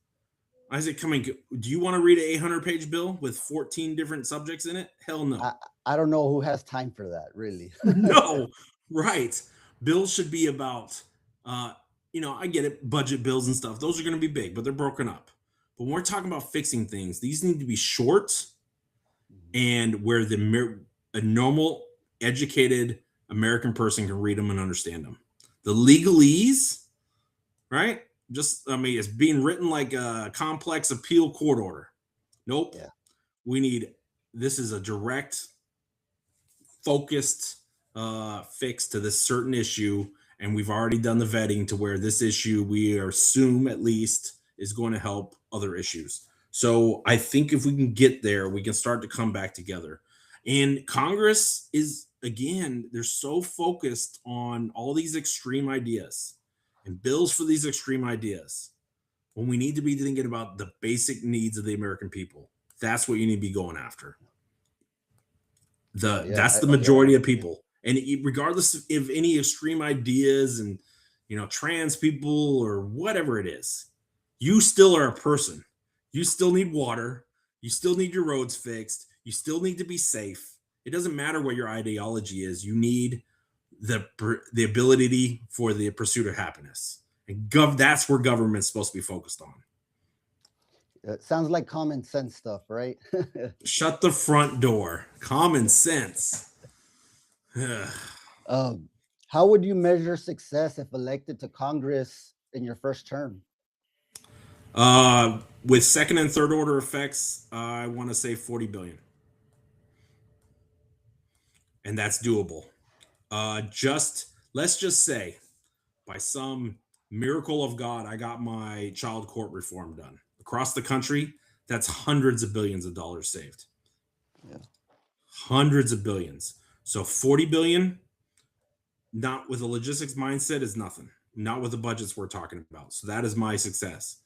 Isaac, coming. Do you want to read an 800-page bill with 14 different subjects in it? Hell I no. I don't know who has time for that, really. No. Right. Bills should be about, uh, I get it, budget bills and stuff. Those are going to be big, but they're broken up. But when we're talking about fixing things, these need to be short Mhm. and where a normal, educated American person can read them and understand them. The legalese, right? Just, I mean, it's being written like a complex appeal court order. Nope. Yeah. We need, this is a direct, focused fix to this certain issue. And we've already done the vetting to where this issue, we assume at least, is going to help other issues. So I think if we can get there, we can start to come back together. And Congress is, again, they're so focused on all these extreme ideas and bills for these extreme ideas when we need to be thinking about the basic needs of the American people. That's what you need to be going after. No, The yeah, That's the I majority of agree. people, and regardless of any extreme ideas and trans people or whatever it is, you still are a person. You still need water. You still need your roads fixed. You still need to be safe. It doesn't matter what your ideology is. You need the ability for the pursuit of happiness, and that's where government's supposed to be focused on. It sounds like common sense stuff, right? Shut the front door. Common sense. um, how would you measure success if elected to Congress in your first term? With second and third order effects, I want to say 40 billion, and that's doable. Just let's just say, by some miracle of God, I got my child court reform done across the country. That's hundreds of billions of dollars saved, Yeah. hundreds of billions. So 40 billion, not with a logistics mindset, is nothing. Not with the budgets we're talking about. So that is my success.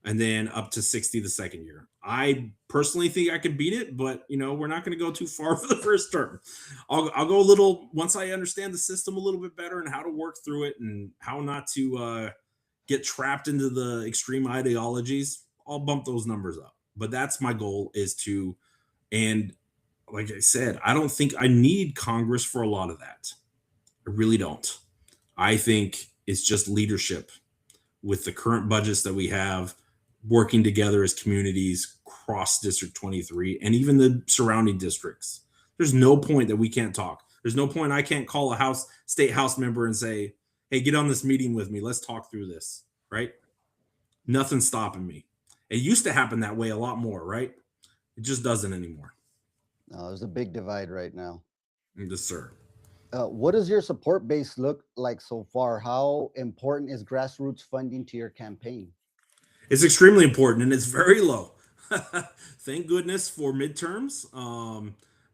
And then up to 60 the second year. I personally think I could beat it, but we're not going to go too far for the first term. I'll go a little once I understand the system a little bit better and how to work through it and how not to get trapped into the extreme ideologies. I'll bump those numbers up. But that's my goal, is to, and like I said, I don't think I need Congress for a lot of that. I really don't. I think it's just leadership with the current budgets that we have, working together as communities across District 23 and even the surrounding districts. There's no point that we can't talk. There's no point I can't call a state house member and say, "Hey, get on this meeting with me. Let's talk through this." Right? Nothing's stopping me. It used to happen that way a lot more, right? It just doesn't anymore. No, there's a big divide right now. Yes, sir. What does your support base look like so far? How important is grassroots funding to your campaign? It's extremely important and it's very low. Thank goodness for midterms.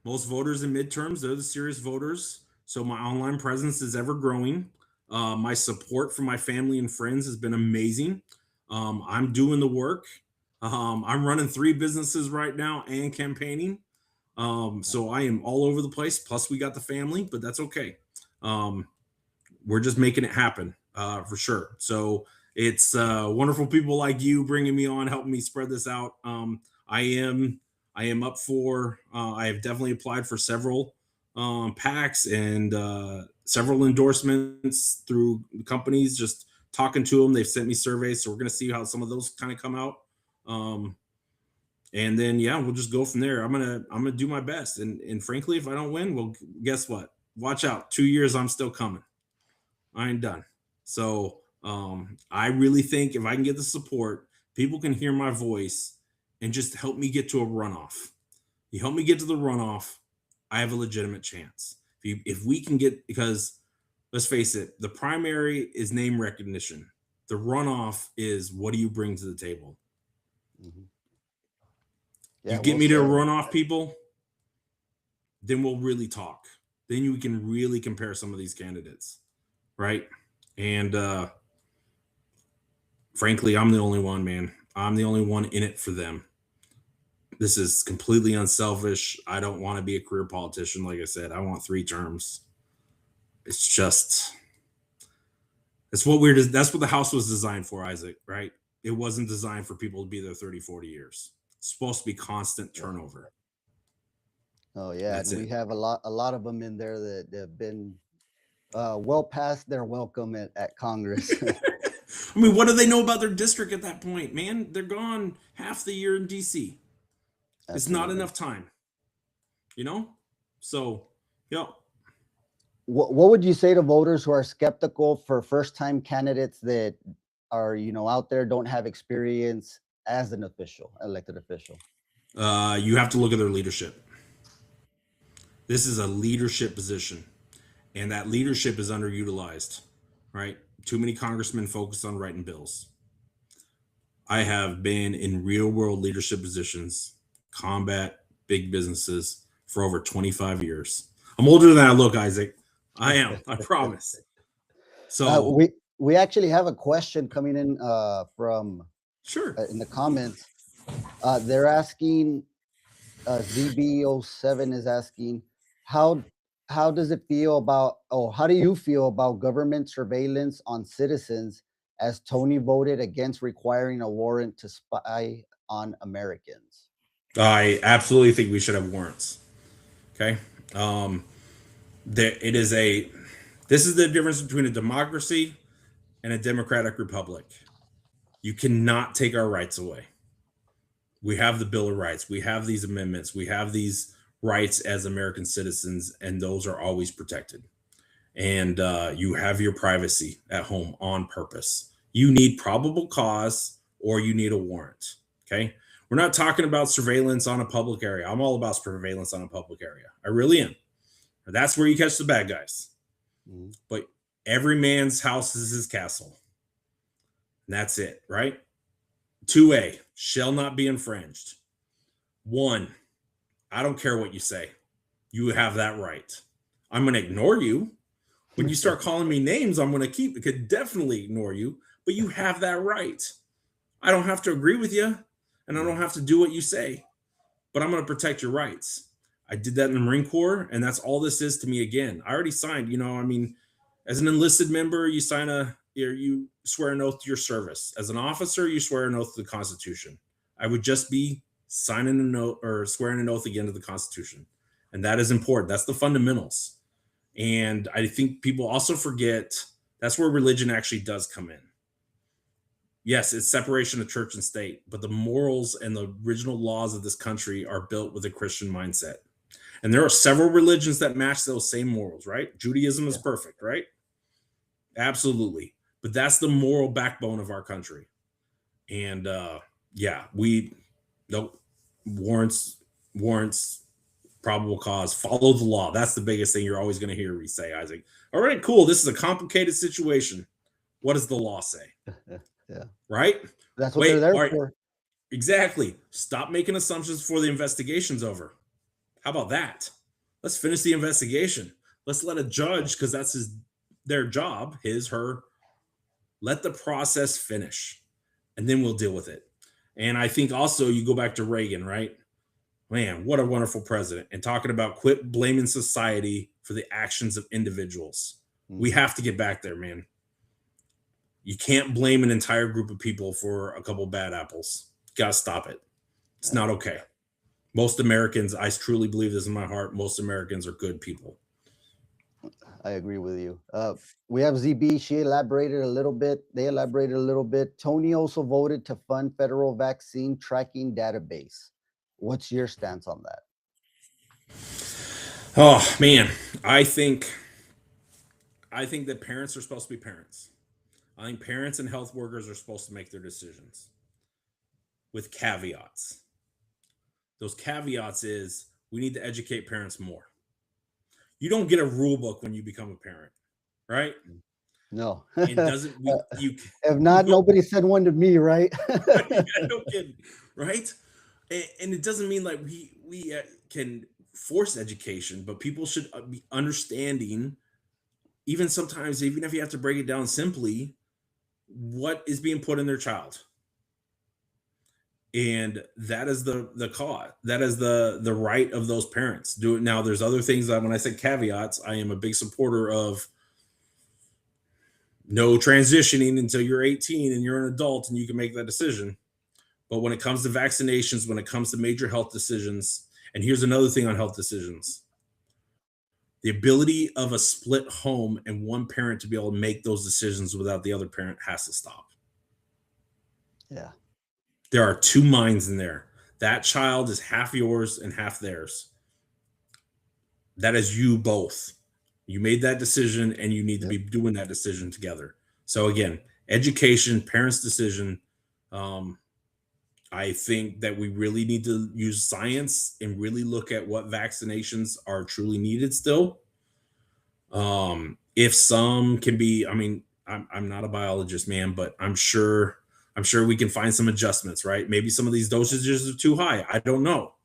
Most voters in midterms, they're the serious voters. So my online presence is ever growing. My support from my family and friends has been amazing. I'm doing the work. I'm running 3 businesses right now and campaigning. So I am all over the place. Plus, we got the family, but that's okay. Um, we're just making it happen for sure. So it's wonderful people like you bringing me on, helping me spread this out. I am I am up for. I have definitely applied for several packs and several endorsements through companies. Just talking to them, they've sent me surveys, so we're going to see how some of those kind of come out. Um, and then yeah, we'll just go from there. I'm gonna do my best, and frankly, if I don't win, well, guess what? Watch out, 2 years, I'm still coming. I ain't done. So I really think if I can get the support, people can hear my voice and just help me get to a runoff. You help me get to the runoff, I have a legitimate chance. If we can get, because let's face it, the primary is name recognition. The runoff is what do you bring to the table? Mhm. You Yeah, get well me to a said. runoff, people, then we'll really talk. Then we can really compare some of these candidates, right? And frankly, I'm the only one, man. I'm the only one in it for them. This is completely unselfish. I don't want to be a career politician. Like I said, I want 3 terms. It's just, it's what we're, that's what the house was designed for, Isaac, right? It wasn't designed for people to be there 30, 40 years. It's supposed to be constant Yeah. turnover. Oh yeah, That's and we it. have a lot of them in there that have been well past their welcome at Congress. I mean, what do they know about their district at that point, man? They're gone half the year in DC. It's not Absolutely. enough time, you know? So, yeah. What would you say to voters who are skeptical for first time candidates that are out there, don't have experience as an official, elected official? You have to look at their leadership. This is a leadership position, and that leadership is underutilized, right? Too many congressmen focus on writing bills. I have been in real world leadership positions, combat big businesses for over 25 years. I'm older than I look, Isaac. I am, I promise. So, We actually have a question coming in from sure. in the comments. They're asking, ZB07 is asking, how how does it feel about, oh, how do you feel about government surveillance on citizens, as Tony voted against requiring a warrant to spy on Americans? I absolutely think we should have warrants. Okay. Um, there, it is a, this is the difference between a democracy and a democratic republic. You cannot take our rights away. We have the Bill of Rights. We have these amendments. We have these rights as American citizens, and those are always protected. And you have your privacy at home on purpose. You need probable cause or you need a warrant. Okay. We're not talking about surveillance on a public area. I'm all about surveillance on a public area. I really am. That's where you catch the bad guys. Mhm. But every man's house is his castle. And that's it, right? 2A shall not be infringed. 1, I don't care what you say. You have that right. I'm going to ignore you. When you start calling me names, I'm going to could definitely ignore you, but you have that right. I don't have to agree with you, and I don't have to do what you say, but I'm going to protect your rights. I did that in the Marine Corps, and that's all this is to me. Again, I already signed, I mean, as an enlisted member, you sign you swear an oath to your service. As an officer, you swear an oath to the Constitution. I would just be signing a note or swearing an oath again to the Constitution. And that is important. That's the fundamentals. And I think people also forget that's where religion actually does come in. Yes, it's separation of church and state, but the morals and the original laws of this country are built with a Christian mindset. And there are several religions that match those same morals, right? Judaism is Yeah. perfect, right? Absolutely. But that's the moral backbone of our country. And yeah, we nope. Warrants, warrants, probable cause, follow the law. That's the biggest thing you're always going to hear me say, Isaac. All right, cool. This is a complicated situation. What does the law say? Yeah, Right? that's what they're Wait, there all right. for. Exactly. Stop making assumptions before the investigation's over. How about that? Let's finish the investigation. Let's let a judge, because that's their job, his, her, let the process finish, and then we'll deal with it. And I think also you go back to Reagan, right? Man, what a wonderful president. And talking about quit blaming society for the actions of individuals. We Mhm. have to get back there, man. You can't blame an entire group of people for a couple bad apples. You got to stop it. It's Yeah, not okay. Most Americans, I truly believe this in my heart, most Americans are good people. I agree with you. We have ZB. She elaborated a little bit. They elaborated a little bit. Tony also voted to fund federal vaccine tracking database. What's your stance on that? Oh man, I think I think that parents are supposed to be parents. I think parents and health workers are supposed to make their decisions with caveats. Those caveats is we need to educate parents more. You don't get a rule book when you become a parent, right? No. And doesn't we you If you not, don't nobody said one to me, right? yeah, no kidding, right? And it doesn't mean like we can force education, but people should be understanding. Even sometimes, even if you have to break it down simply, what is being put in their child, and that is the cause. That is the right of those parents. Do it now. There's other things that when I say caveats, I am a big supporter of no transitioning until you're 18 and you're an adult and you can make that decision. But when it comes to vaccinations, when it comes to major health decisions, and here's another thing on health decisions, the ability of a split home and one parent to be able to make those decisions without the other parent has to stop. Yeah. There are two minds in there. That child is half yours and half theirs. That is you both. You made that decision and you need to Yep. be doing that decision together. So, again, education, parents' decision. Um, I think that we really need to use science and really look at what vaccinations are truly needed still. If some can be, I mean, I'm not a biologist, man, but I'm sure we can find some adjustments, right? Maybe some of these dosages are too high. I don't know,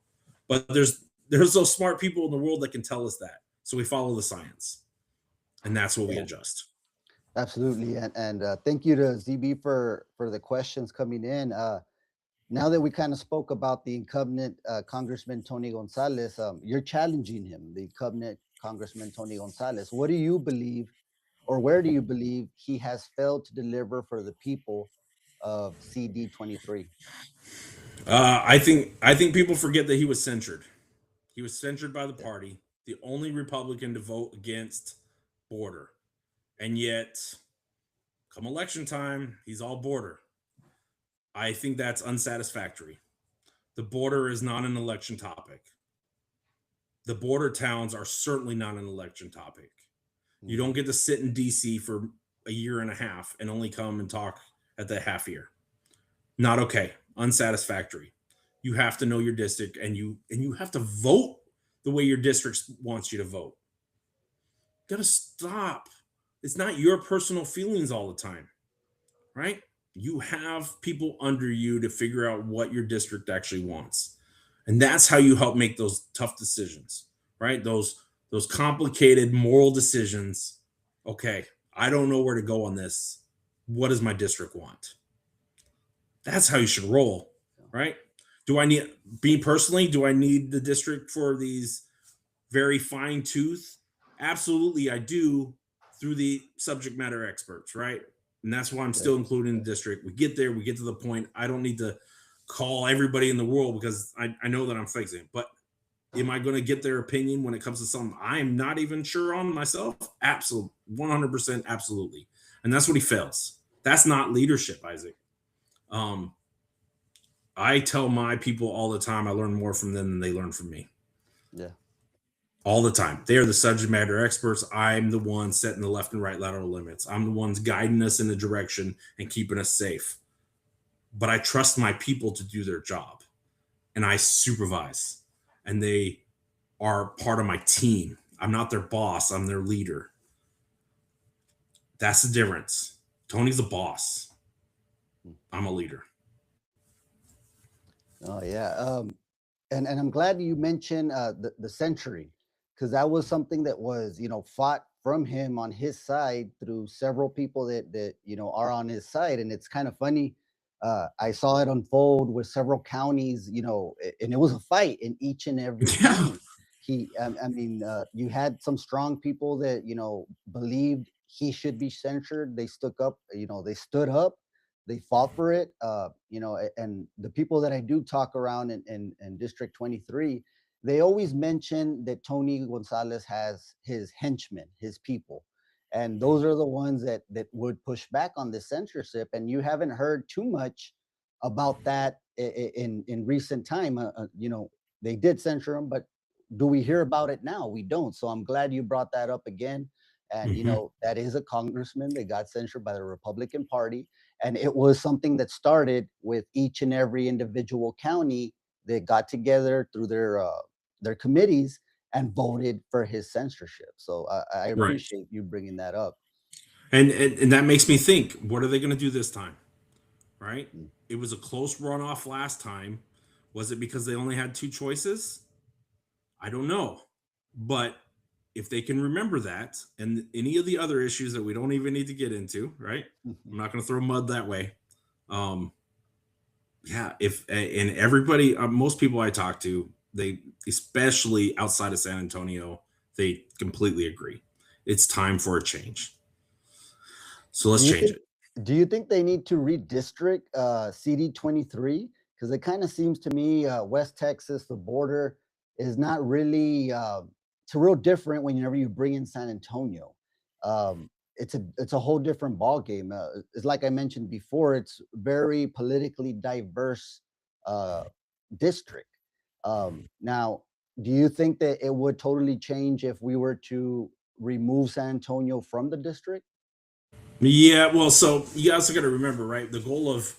but there's those smart people in the world that can tell us that. So we follow the science, and that's what we Yeah. adjust. Absolutely. And thank you to ZB for the questions coming in. Now that we kind of spoke about the incumbent Congressman Tony Gonzalez, you're challenging him, the incumbent Congressman Tony Gonzalez. What do you believe, or where do you believe he has failed to deliver for the people of CD23? I think people forget that he was censured. He was censured by the Yeah. party, the only Republican to vote against border, and yet come election time, he's all border. I think that's unsatisfactory. The border is not an election topic. The border towns are certainly not an election topic. You Hmm. don't get to sit in DC for a year and a half and only come and talk at the half year. Not okay. Unsatisfactory. You have to know your district and you have to vote the way your district wants you to vote. You gotta stop. It's not your personal feelings all the time, right? You have people under you to figure out what your district actually wants. And that's how you help make those tough decisions, right? Those complicated moral decisions. Okay, I don't know where to go on this. What does my district want? That's how you should roll, right? Do I need me personally? Do I need the district for these very fine tooth? Absolutely, I do through the subject matter experts, right? And that's why I'm Yeah. still including the district. We get there, we get to the point. I don't need to call everybody in the world because I know that I'm fixing it. But am I going to get their opinion when it comes to something I'm not even sure on myself? Absolutely, 100%, absolutely. And that's what he fails. That's not leadership, Isaac. Um, I tell my people all the time I learn more from them than they learn from me. Yeah. All the time. They are the subject matter experts. I'm the one setting the left and right lateral limits. I'm the ones guiding us in the direction and keeping us safe. But I trust my people to do their job and I supervise and they are part of my team. I'm not their boss, I'm their leader. That's the difference. Tony's a boss. I'm a leader. Oh yeah. And I'm glad you mentioned the century, because that was something that was, fought from him on his side through several people that are on his side. And it's kind of funny. I saw it unfold with several counties, and it was a fight in each and every Yeah. county. I mean, you had some strong people that believed he should be censured. They stuck up, they stood up, they fought for it. And the people that I do talk around in District 23, they always mention that Tony Gonzalez has his henchmen, his people. And those are the ones that would push back on the censorship. And you haven't heard too much about that in recent time. They did censure him, but do we hear about it now? We don't. So I'm glad you brought that up again. And Mhm. that is a congressman that got censured by the Republican Party, and it was something that started with each and every individual county that got together through their committees and voted for his censorship. So I Right. appreciate you bringing that up. And that makes me think, what are they going to do this time? Right? Mm. It was a close runoff last time. Was it because they only had two choices? I don't know. But if they can remember that and any of the other issues that we don't even need to get into, right? I'm not going to throw mud that way. Um, yeah, if and everybody, most people I talk to, they, especially outside of San Antonio, they completely agree. It's time for a change. So Do let's you change think it. do you think they need to redistrict CD23? Because it kind of seems to me West Texas, the border, is not really it's real different whenever you bring in San Antonio. It's a whole different ball game. It's like I mentioned before. It's very politically diverse uh, district. Now, do you think that it would totally change if we were to remove San Antonio from the district? Yeah, well, so you also got to remember, right? The goal of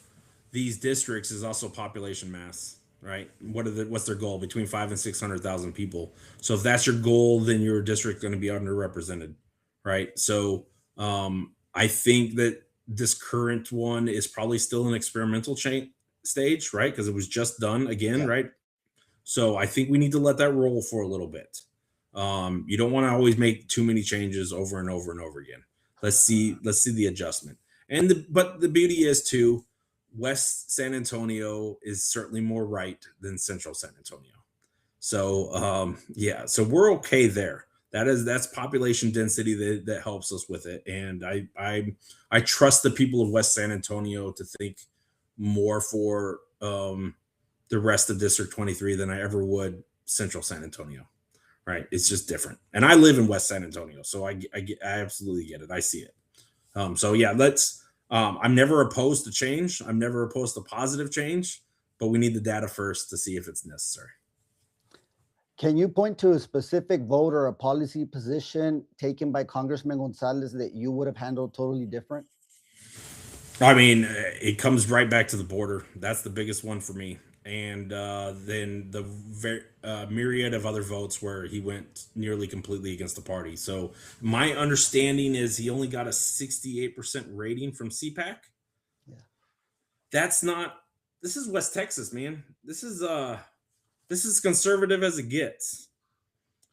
these districts is also population mass, right? What's their goal? Between 5 and 600,000 people. So if that's your goal, then your district going to be underrepresented, right? So I think that this current one is probably still an experimental stage, right? Because it was just done again, Yeah. right? So I think we need to let that roll for a little bit. You don't want to always make too many changes over and over and over again. Let's see the adjustment. But the beauty is too, West San Antonio is certainly more right than Central San Antonio. So yeah, so we're okay there. That's population density that helps us with it, and I trust the people of West San Antonio to think more for the rest of District 23 than I ever would Central San Antonio. Right? It's just different, and I live in West San Antonio, so I absolutely get it. I see it. So yeah, let's. I'm never opposed to change. I'm never opposed to positive change, but we need the data first to see if it's necessary. Can you point to a specific vote or a policy position taken by Congressman Gonzalez that you would have handled totally different? I mean, it comes right back to the border. That's the biggest one for me. And then the myriad of other votes where he went nearly completely against the party. So my understanding is he only got a 68% rating from CPAC. Yeah. That's not. This is West Texas, man. This is conservative as it gets.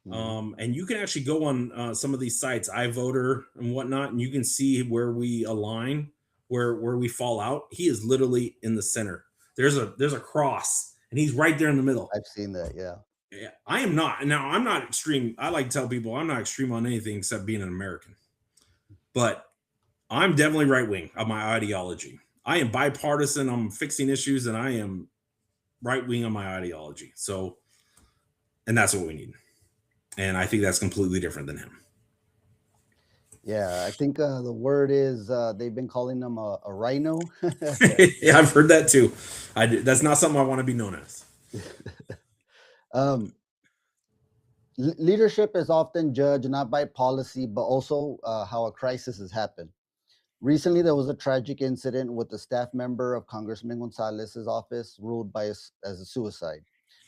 Mhm. And you can actually go on some of these sites, iVoter and whatnot, and you can see where we align, where we fall out. He is literally in the center. There's a cross, and he's right there in the middle. I've seen that. Yeah. Yeah, I am not. Now I'm not extreme. I like to tell people I'm not extreme on anything except being an American. But I'm definitely right wing of my ideology. I am bipartisan. I'm fixing issues, and I am right wing on my ideology. So, and that's what we need. And I think that's completely different than him. Yeah. I think the word is they've been calling them a rhino. Yeah, I've heard that too. That's not something I want to be known as. um, Leadership is often judged not by policy, but also how a crisis has happened. Recently, there was a tragic incident with a staff member of Congressman Gonzalez's office ruled as a suicide.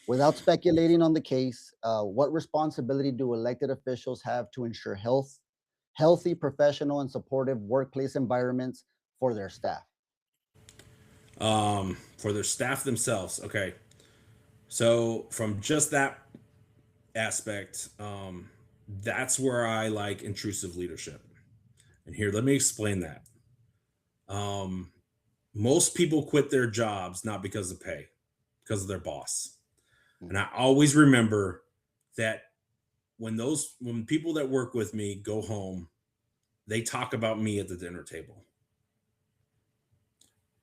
Without speculating on the case, what responsibility do elected officials have to ensure healthy, professional, and supportive workplace environments for their staff? For their staff themselves. Okay, so from just that aspect, that's where I like intrusive leadership. And here, let me explain that. Um, Most people quit their jobs not because of pay, because of their boss. And Mhm. I always remember that when people that work with me go home, they talk about me at the dinner table.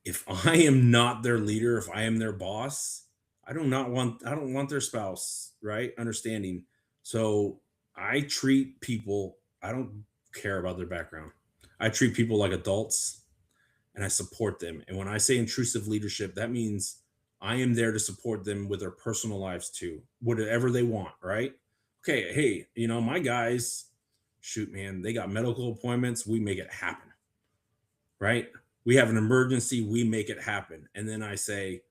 If I am not their leader, if I am their boss, I don't want their spouse, right? Understanding. So I treat people, I don't care about their background. I treat people like adults, and I support them. And when I say intrusive leadership, that means I am there to support them with their personal lives too, whatever they want, right? Okay, hey, my guys, shoot, man, they got medical appointments, we make it happen, right? We have an emergency, we make it happen. And then I say,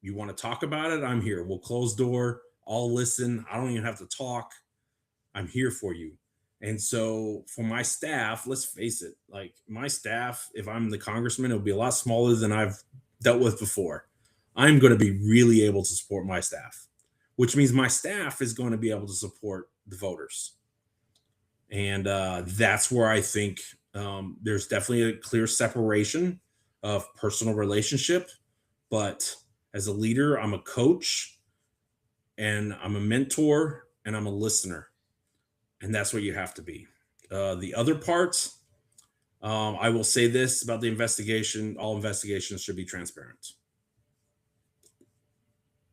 you want to talk about it? I'm here. We'll close door. I'll listen. I don't even have to talk. I'm here for you. And so for my staff, let's face it, like my staff, if I'm the congressman, it'll be a lot smaller than I've dealt with before. I'm going to be really able to support my staff, which means my staff is going to be able to support the voters. And that's where I think there's definitely a clear separation of personal relationship. But as a leader, I'm a coach and I'm a mentor and I'm a listener. And that's what you have to be. The other parts, I will say this about the investigation: all investigations should be transparent.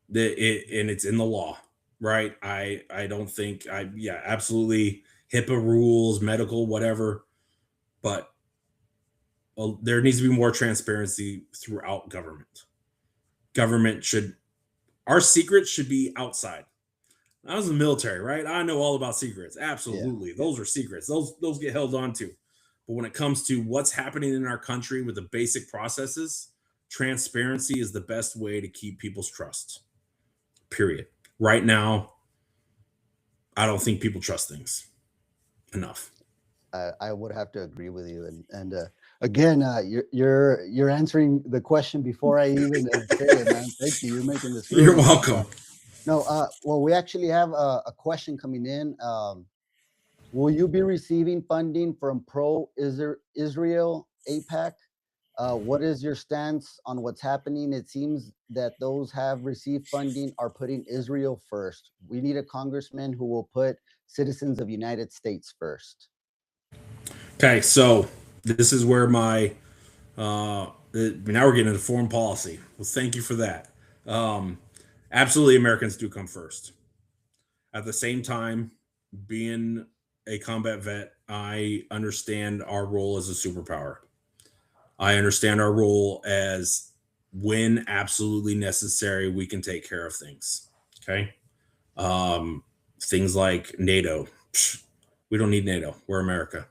And it's in the law, right? I don't think absolutely HIPAA rules, medical, whatever, but there needs to be more transparency throughout government. Our secrets should be outside. I was in the military, right? I know all about secrets. Absolutely. Yeah. Those are secrets. Those get held on to. But when it comes to what's happening in our country with the basic processes, transparency is the best way to keep people's trust. Period. Right now, I don't think people trust things enough. I would have to agree with you. And again, you're answering the question before I even say it, man. Thank you. You're making this. Really You're welcome. Well, we actually have a question coming in. Will you be receiving funding from Israel AIPAC? What is your stance on what's happening? It seems that those have received funding are putting Israel first. We need a congressman who will put citizens of United States first. Okay, so this is where now we're getting into foreign policy. Well, thank you for that. Absolutely, Americans do come first. At the same time, being a combat vet, I understand our role as a superpower. I understand our role as when absolutely necessary, we can take care of things. Okay. Things like NATO. We don't need NATO. We're America.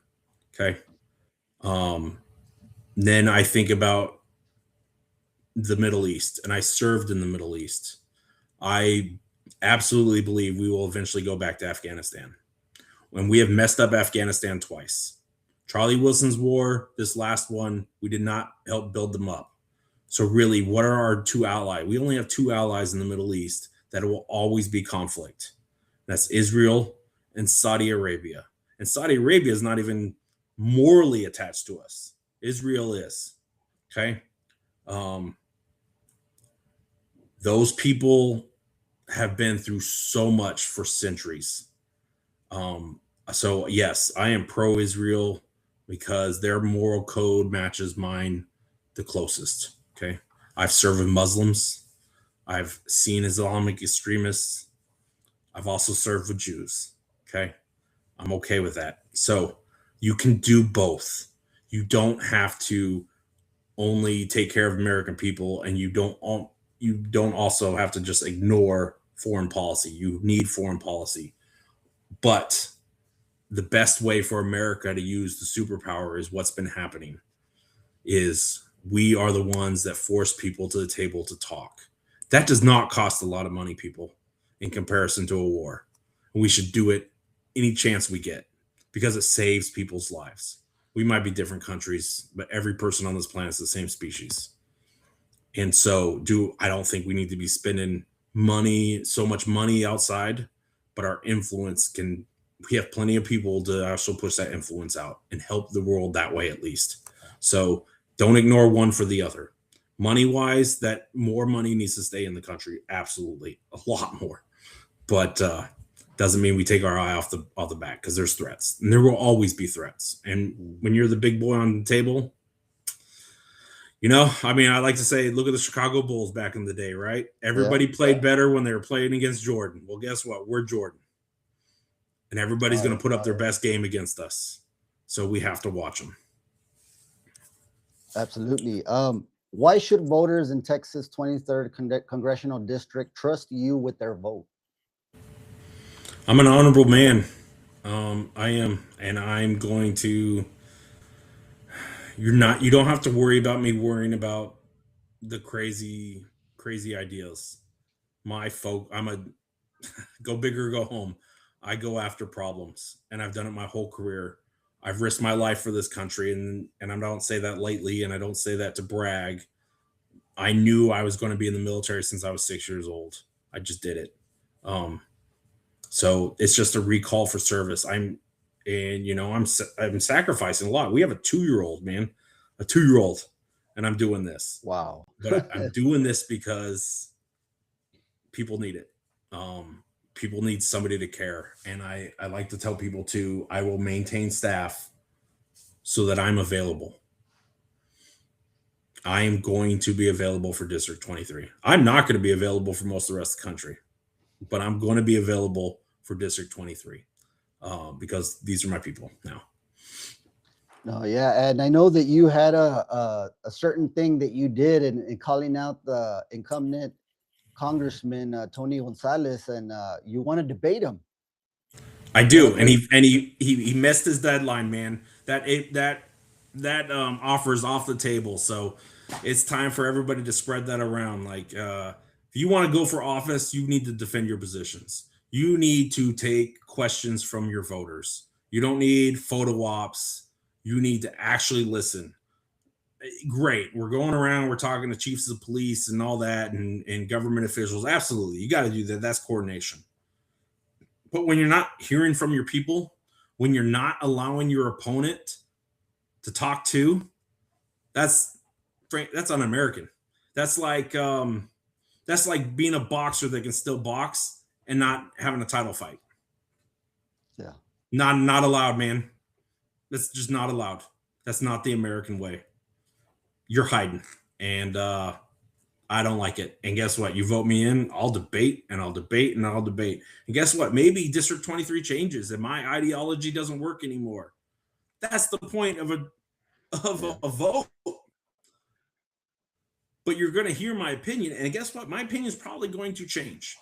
Okay. Then I think about the Middle East, and I served in the Middle East. I absolutely believe we will eventually go back to Afghanistan. When we have messed up Afghanistan twice. Charlie Wilson's war, this last one, we did not help build them up. So really, what are our two allies? We only have two allies in the Middle East that will always be conflict. That's Israel and Saudi Arabia. And Saudi Arabia is not even morally attached to us. Israel is. Okay. Those people have been through so much for centuries. So yes, I am pro-Israel because their moral code matches mine the closest. Okay. I've served with Muslims. I've seen Islamic extremists. I've also served with Jews. Okay. I'm okay with that. So you can do both. You don't have to only take care of American people, and you don't also have to just ignore foreign policy. You need foreign policy. But the best way for America to use the superpower is what's been happening is we are the ones that force people to the table to talk. That does not cost a lot of money, people, in comparison to a war. And we should do it any chance we get because it saves people's lives. We might be different countries, but every person on this planet is the same species. And so I don't think we need to be spending so much money outside, but our influence we have plenty of people to also push that influence out and help the world that way at least. So don't ignore one for the other. Money-wise, that more money needs to stay in the country. Absolutely. A lot more. But doesn't mean we take our eye off the bat because there's threats. And there will always be threats. And when you're the big boy on the table, I like to say, look at the Chicago Bulls back in the day, right? Everybody played better when they were playing against Jordan. Well, guess what? We're Jordan. And everybody's going to put up their best game against us. So we have to watch them. Absolutely. Why should voters in Texas 23rd congressional district trust you with their vote? I'm an honorable man. I am, and I'm going to. You're not. You don't have to worry about me worrying about the crazy ideas. My folk. I'm a go big or go home. I go after problems, and I've done it my whole career. I've risked my life for this country, and I don't say that lightly, and I don't say that to brag. I knew I was going to be in the military since I was 6 years old. I just did it. Um, so it's just a recall for service. And I'm sacrificing a lot. We have a 2 year old man, a 2 year old, and I'm doing this. Wow. But I'm doing this because people need it. People need somebody to care, and I like to tell people too. I will maintain staff so that I'm available. I am going to be available for District 23. I'm not going to be available for most of the rest of the country, but I'm going to be available for District 23 because these are my people now. No, yeah, and I know that you had a certain thing that you did in calling out the incumbent Congressman Tony Gonzalez, and you want to debate him. I You want do, to and bring? he missed his deadline, man. That offer is off the table, so it's time for everybody to spread that around. Like, if you want to go for office, you need to defend your positions. You need to take questions from your voters. You don't need photo ops. You need to actually listen. Great, we're going around, we're talking to chiefs of police and all that, and government officials. Absolutely, you got to do that. That's coordination. But when you're not hearing from your people, when you're not allowing your opponent to talk to, that's that's un-American. That's like that's like being a boxer that can still box and not having a title fight. Yeah. Not allowed, man. That's just not allowed. That's not the American way. You're hiding, and I don't like it. And guess what? You vote me in, I'll debate and I'll debate and I'll debate. And guess what? Maybe District 23 changes and my ideology doesn't work anymore. That's the point of Yeah. a vote. But you're going to hear my opinion, and guess what? My opinion is probably going to change.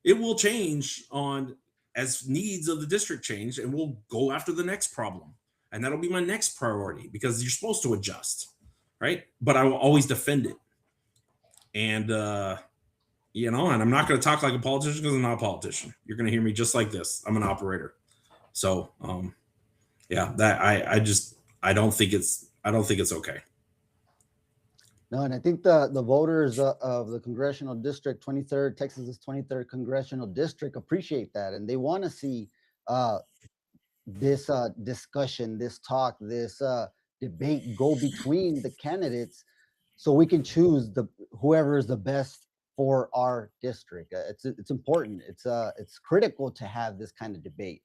It will change on as needs of the district change, and we'll go after the next problem, and that'll be my next priority because you're supposed to adjust, right? But I will always defend it, and and I'm not going to talk like a politician because I'm not a politician. You're going to hear me just like this. I'm an operator. So, yeah, that I don't think it's okay. No, and I think the voters of the congressional district 23rd, Texas's 23rd congressional district appreciate that, and they want to see uh, this discussion, this talk, this debate go between the candidates, so we can choose the whoever is the best for our district. It's important. It's critical to have this kind of debate.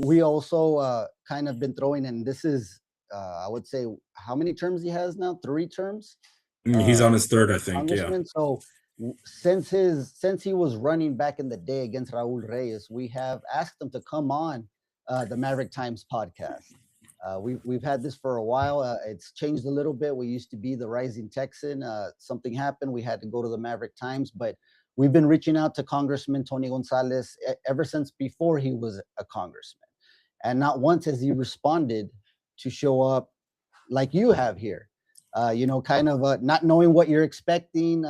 We also kind of been throwing in. This is I would say how many terms he has now? 3 terms. He's Uh, on his third, I think. Yeah. Congressman. So since he was running back in the day against Raul Reyes, we have asked him to come on the Maverick Times podcast. We've had this for a while. It's changed a little bit. We used to be the Rising Texan. Something happened. We had to go to the Maverick Times, but we've been reaching out to Congressman Tony Gonzalez ever since before he was a congressman, and not once has he responded to show up like you have here. Kind of not knowing what you're expecting,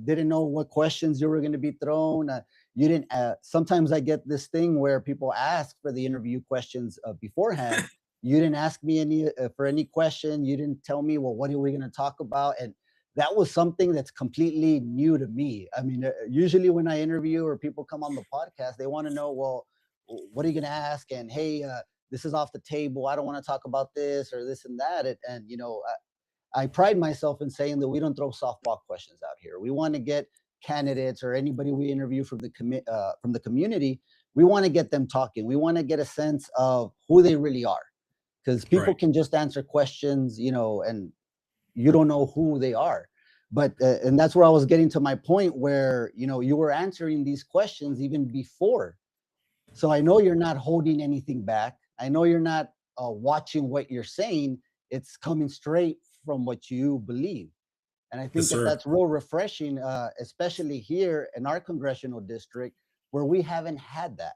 didn't know what questions you were going to be thrown. You didn't. Sometimes I get this thing where people ask for the interview questions beforehand. You didn't ask me any for any question. You didn't tell me, well, what are we going to talk about? And that was something that's completely new to me. I mean, usually when I interview or people come on the podcast, they want to know, well, what are you going to ask? And hey, this is off the table. I don't want to talk about this or this and that. I pride myself in saying that we don't throw softball questions out here. We want to get candidates or anybody we interview from the community. We want to get them talking. We want to get a sense of who they really are, because people Right. can just answer questions, and you don't know who they are. But and that's where I was getting to my point where you were answering these questions even before. So I know you're not holding anything back. I know you're not watching what you're saying. It's coming straight from what you believe. And I Yes, think that sir. that's real refreshing, especially here in our congressional district where we haven't had that.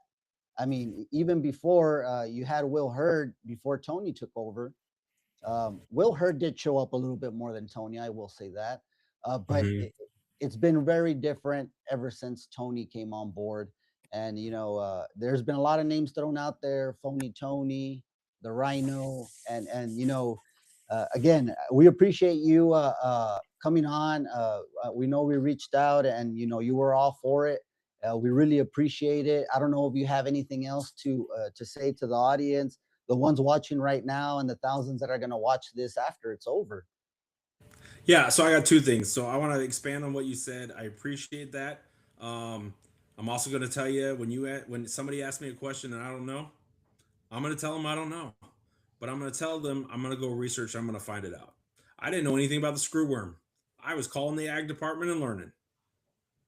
I mean, even before you had Will Hurd, before Tony took over, Will Hurd did show up a little bit more than Tony, I will say that. But Mhm. it's been very different ever since Tony came on board. And, there's been a lot of names thrown out there, Phony Tony, the Rhino. And again, we appreciate you coming on. We know we reached out and, you were all for it. We really appreciate it. I don't know if you have anything else to say to the audience, the ones watching right now and the thousands that are going to watch this after it's over. Yeah, so I got two things. So I want to expand on what you said. I appreciate that. Um, I'm also going to tell you when somebody asks me a question and I don't know, I'm going to tell them I don't know, but I'm going to tell them I'm going to go research. I'm going to find it out. I didn't know anything about the screw worm. I was calling the ag department and learning,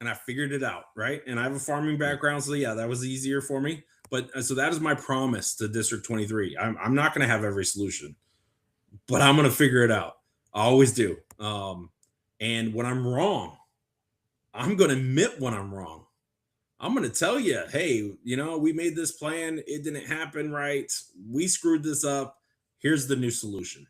and I figured it out. Right, and I have a farming background, so yeah, that was easier for me. But so that is my promise to District 23. I'm not going to have every solution, but I'm going to figure it out. I always do. And when I'm wrong, I'm going to admit when I'm wrong. I'm going to tell you, hey, we made this plan. It didn't happen right. We screwed this up. Here's the new solution.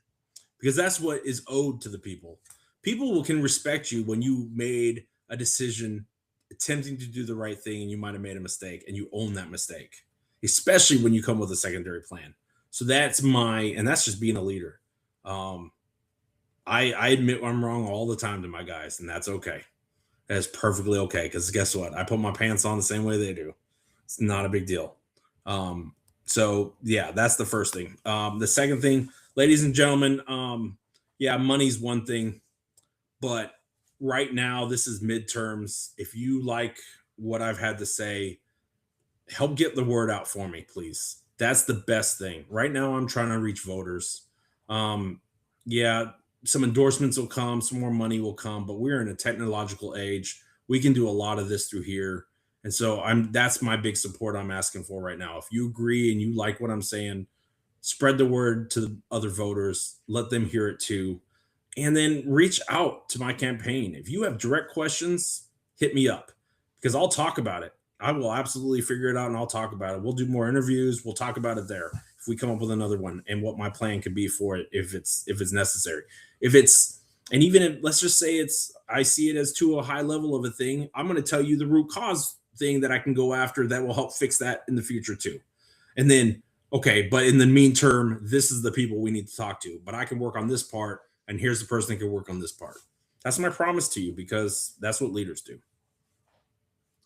Because that's what is owed to the people. People can respect you when you made a decision attempting to do the right thing and you might have made a mistake and you own that mistake, especially when you come with a secondary plan. So and that's just being a leader. Um, I admit I'm wrong all the time to my guys, and that's okay. That's perfectly okay because guess what? I put my pants on the same way they do. It's not a big deal. Um, so yeah, that's the first thing. The second thing, ladies and gentlemen, yeah, money's one thing, but right now this is midterms. If you like what I've had to say, help get the word out for me, please. That's the best thing. Right now, I'm trying to reach voters. Um, yeah, some endorsements will come, some more money will come, but we're in a technological age. We can do a lot of this through here. And so that's my big support I'm asking for right now. If you agree and you like what I'm saying, spread the word to the other voters, let them hear it too. And then reach out to my campaign. If you have direct questions, hit me up because I'll talk about it. I will absolutely figure it out and I'll talk about it. We'll do more interviews. We'll talk about it there if we come up with another one and what my plan could be for it if it's necessary. If it's and even if let's just say I see it as too a high level of a thing, I'm going to tell you the root cause thing that I can go after that will help fix that in the future too. And then okay, but in the meantime, this is the people we need to talk to. But I can work on this part, and here's the person that can work on this part. That's my promise to you because that's what leaders do.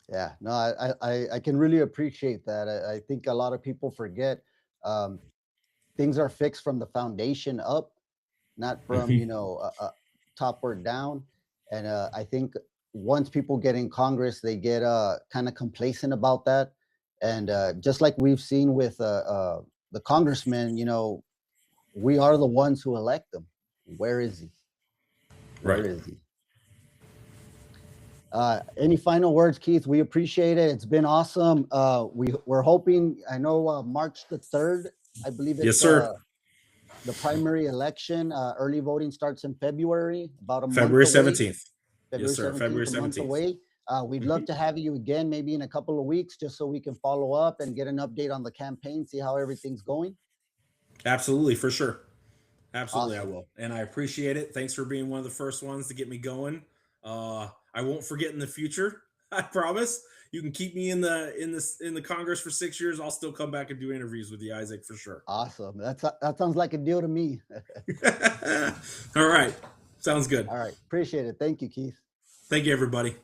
Yeah, no, I can really appreciate that. I think a lot of people forget um, things are fixed from the foundation up, not from Mhm. topward down. And I think once people get in Congress, they get kind of complacent about that. And just like we've seen with the congressman, we are the ones who elect them. Where is he? Where Right. is he? Any final words, Keith? We appreciate it. It's been awesome. We're hoping. I know March the 3rd. I believe Yes, it's sir. the primary election. Early voting starts in February, about a month February away. 17th. Yes, February sir. 17th, February a month 17th. away. We'd love to have you again, maybe in a couple of weeks, just so we can follow up and get an update on the campaign, see how everything's going. Absolutely, for sure. Absolutely, I Awesome. will. And I appreciate it. Thanks for being one of the first ones to get me going. I won't forget in the future. I promise. You can keep me in the Congress for 6 years. I'll still come back and do interviews with you, Isaac, for sure. Awesome. That sounds like a deal to me. All right. Sounds good. All right. Appreciate it. Thank you, Keith. Thank you, everybody.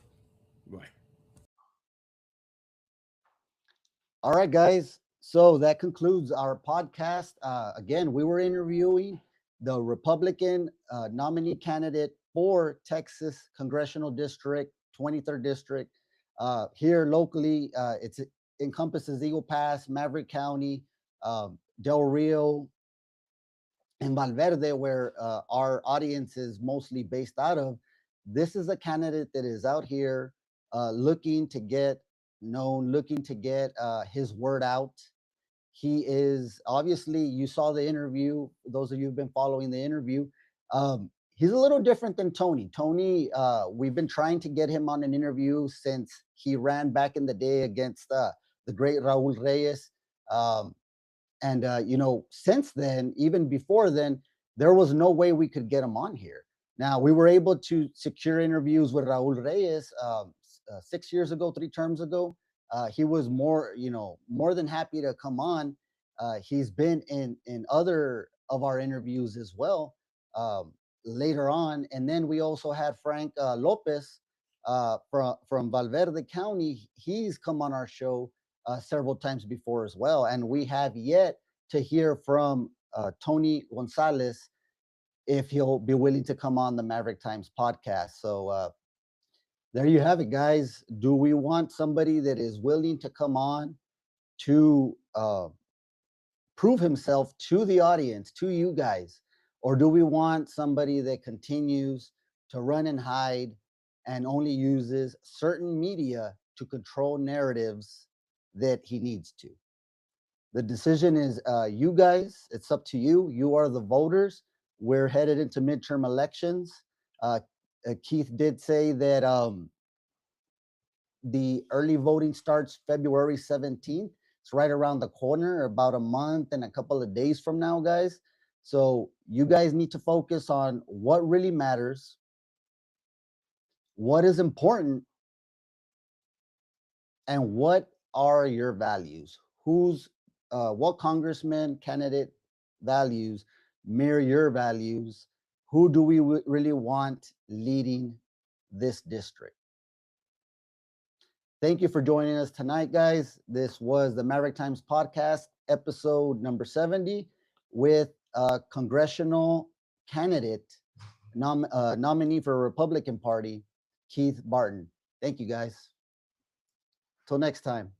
Bye. All right, guys. So that concludes our podcast. Again, we were interviewing the Republican nominee candidate for Texas Congressional District, 23rd District. Here locally, it encompasses Eagle Pass, Maverick County, Del Rio, and Valverde, where our audience is mostly based out of. This is a candidate that is out here looking to get known, looking to get his word out. He is obviously, you saw the interview, those of you who've been following the interview. he's a little different than Tony. Tony, we've been trying to get him on an interview since he ran back in the day against the great Raul Reyes. Um, and since then, even before then, there was no way we could get him on here. Now we were able to secure interviews with Raul Reyes 6 years ago, 3 terms ago. He was more than happy to come on. He's been in other of our interviews as well, um, later on. And then we also had Frank Lopez from Valverde County. He's come on our show several times before as well. And we have yet to hear from Tony Gonzalez if he'll be willing to come on the Maverick Times podcast. So there you have it, guys. Do we want somebody that is willing to come on to prove himself to the audience, to you guys? Or do we want somebody that continues to run and hide and only uses certain media to control narratives that he needs to? The decision is you guys. It's up to you. You are the voters. We're headed into midterm elections. Uh, Keith did say that the early voting starts February 17th. It's right around the corner, about a month and a couple of days from now, guys. So you guys need to focus on what really matters, what is important, and what are your values. What congressman candidate values mirror your values? Who do we really want leading this district? Thank you for joining us tonight, guys. This was the Maverick Times podcast, episode number 70, with a congressional candidate, nominee for Republican Party, Keith Barton. Thank you, guys. Till next time.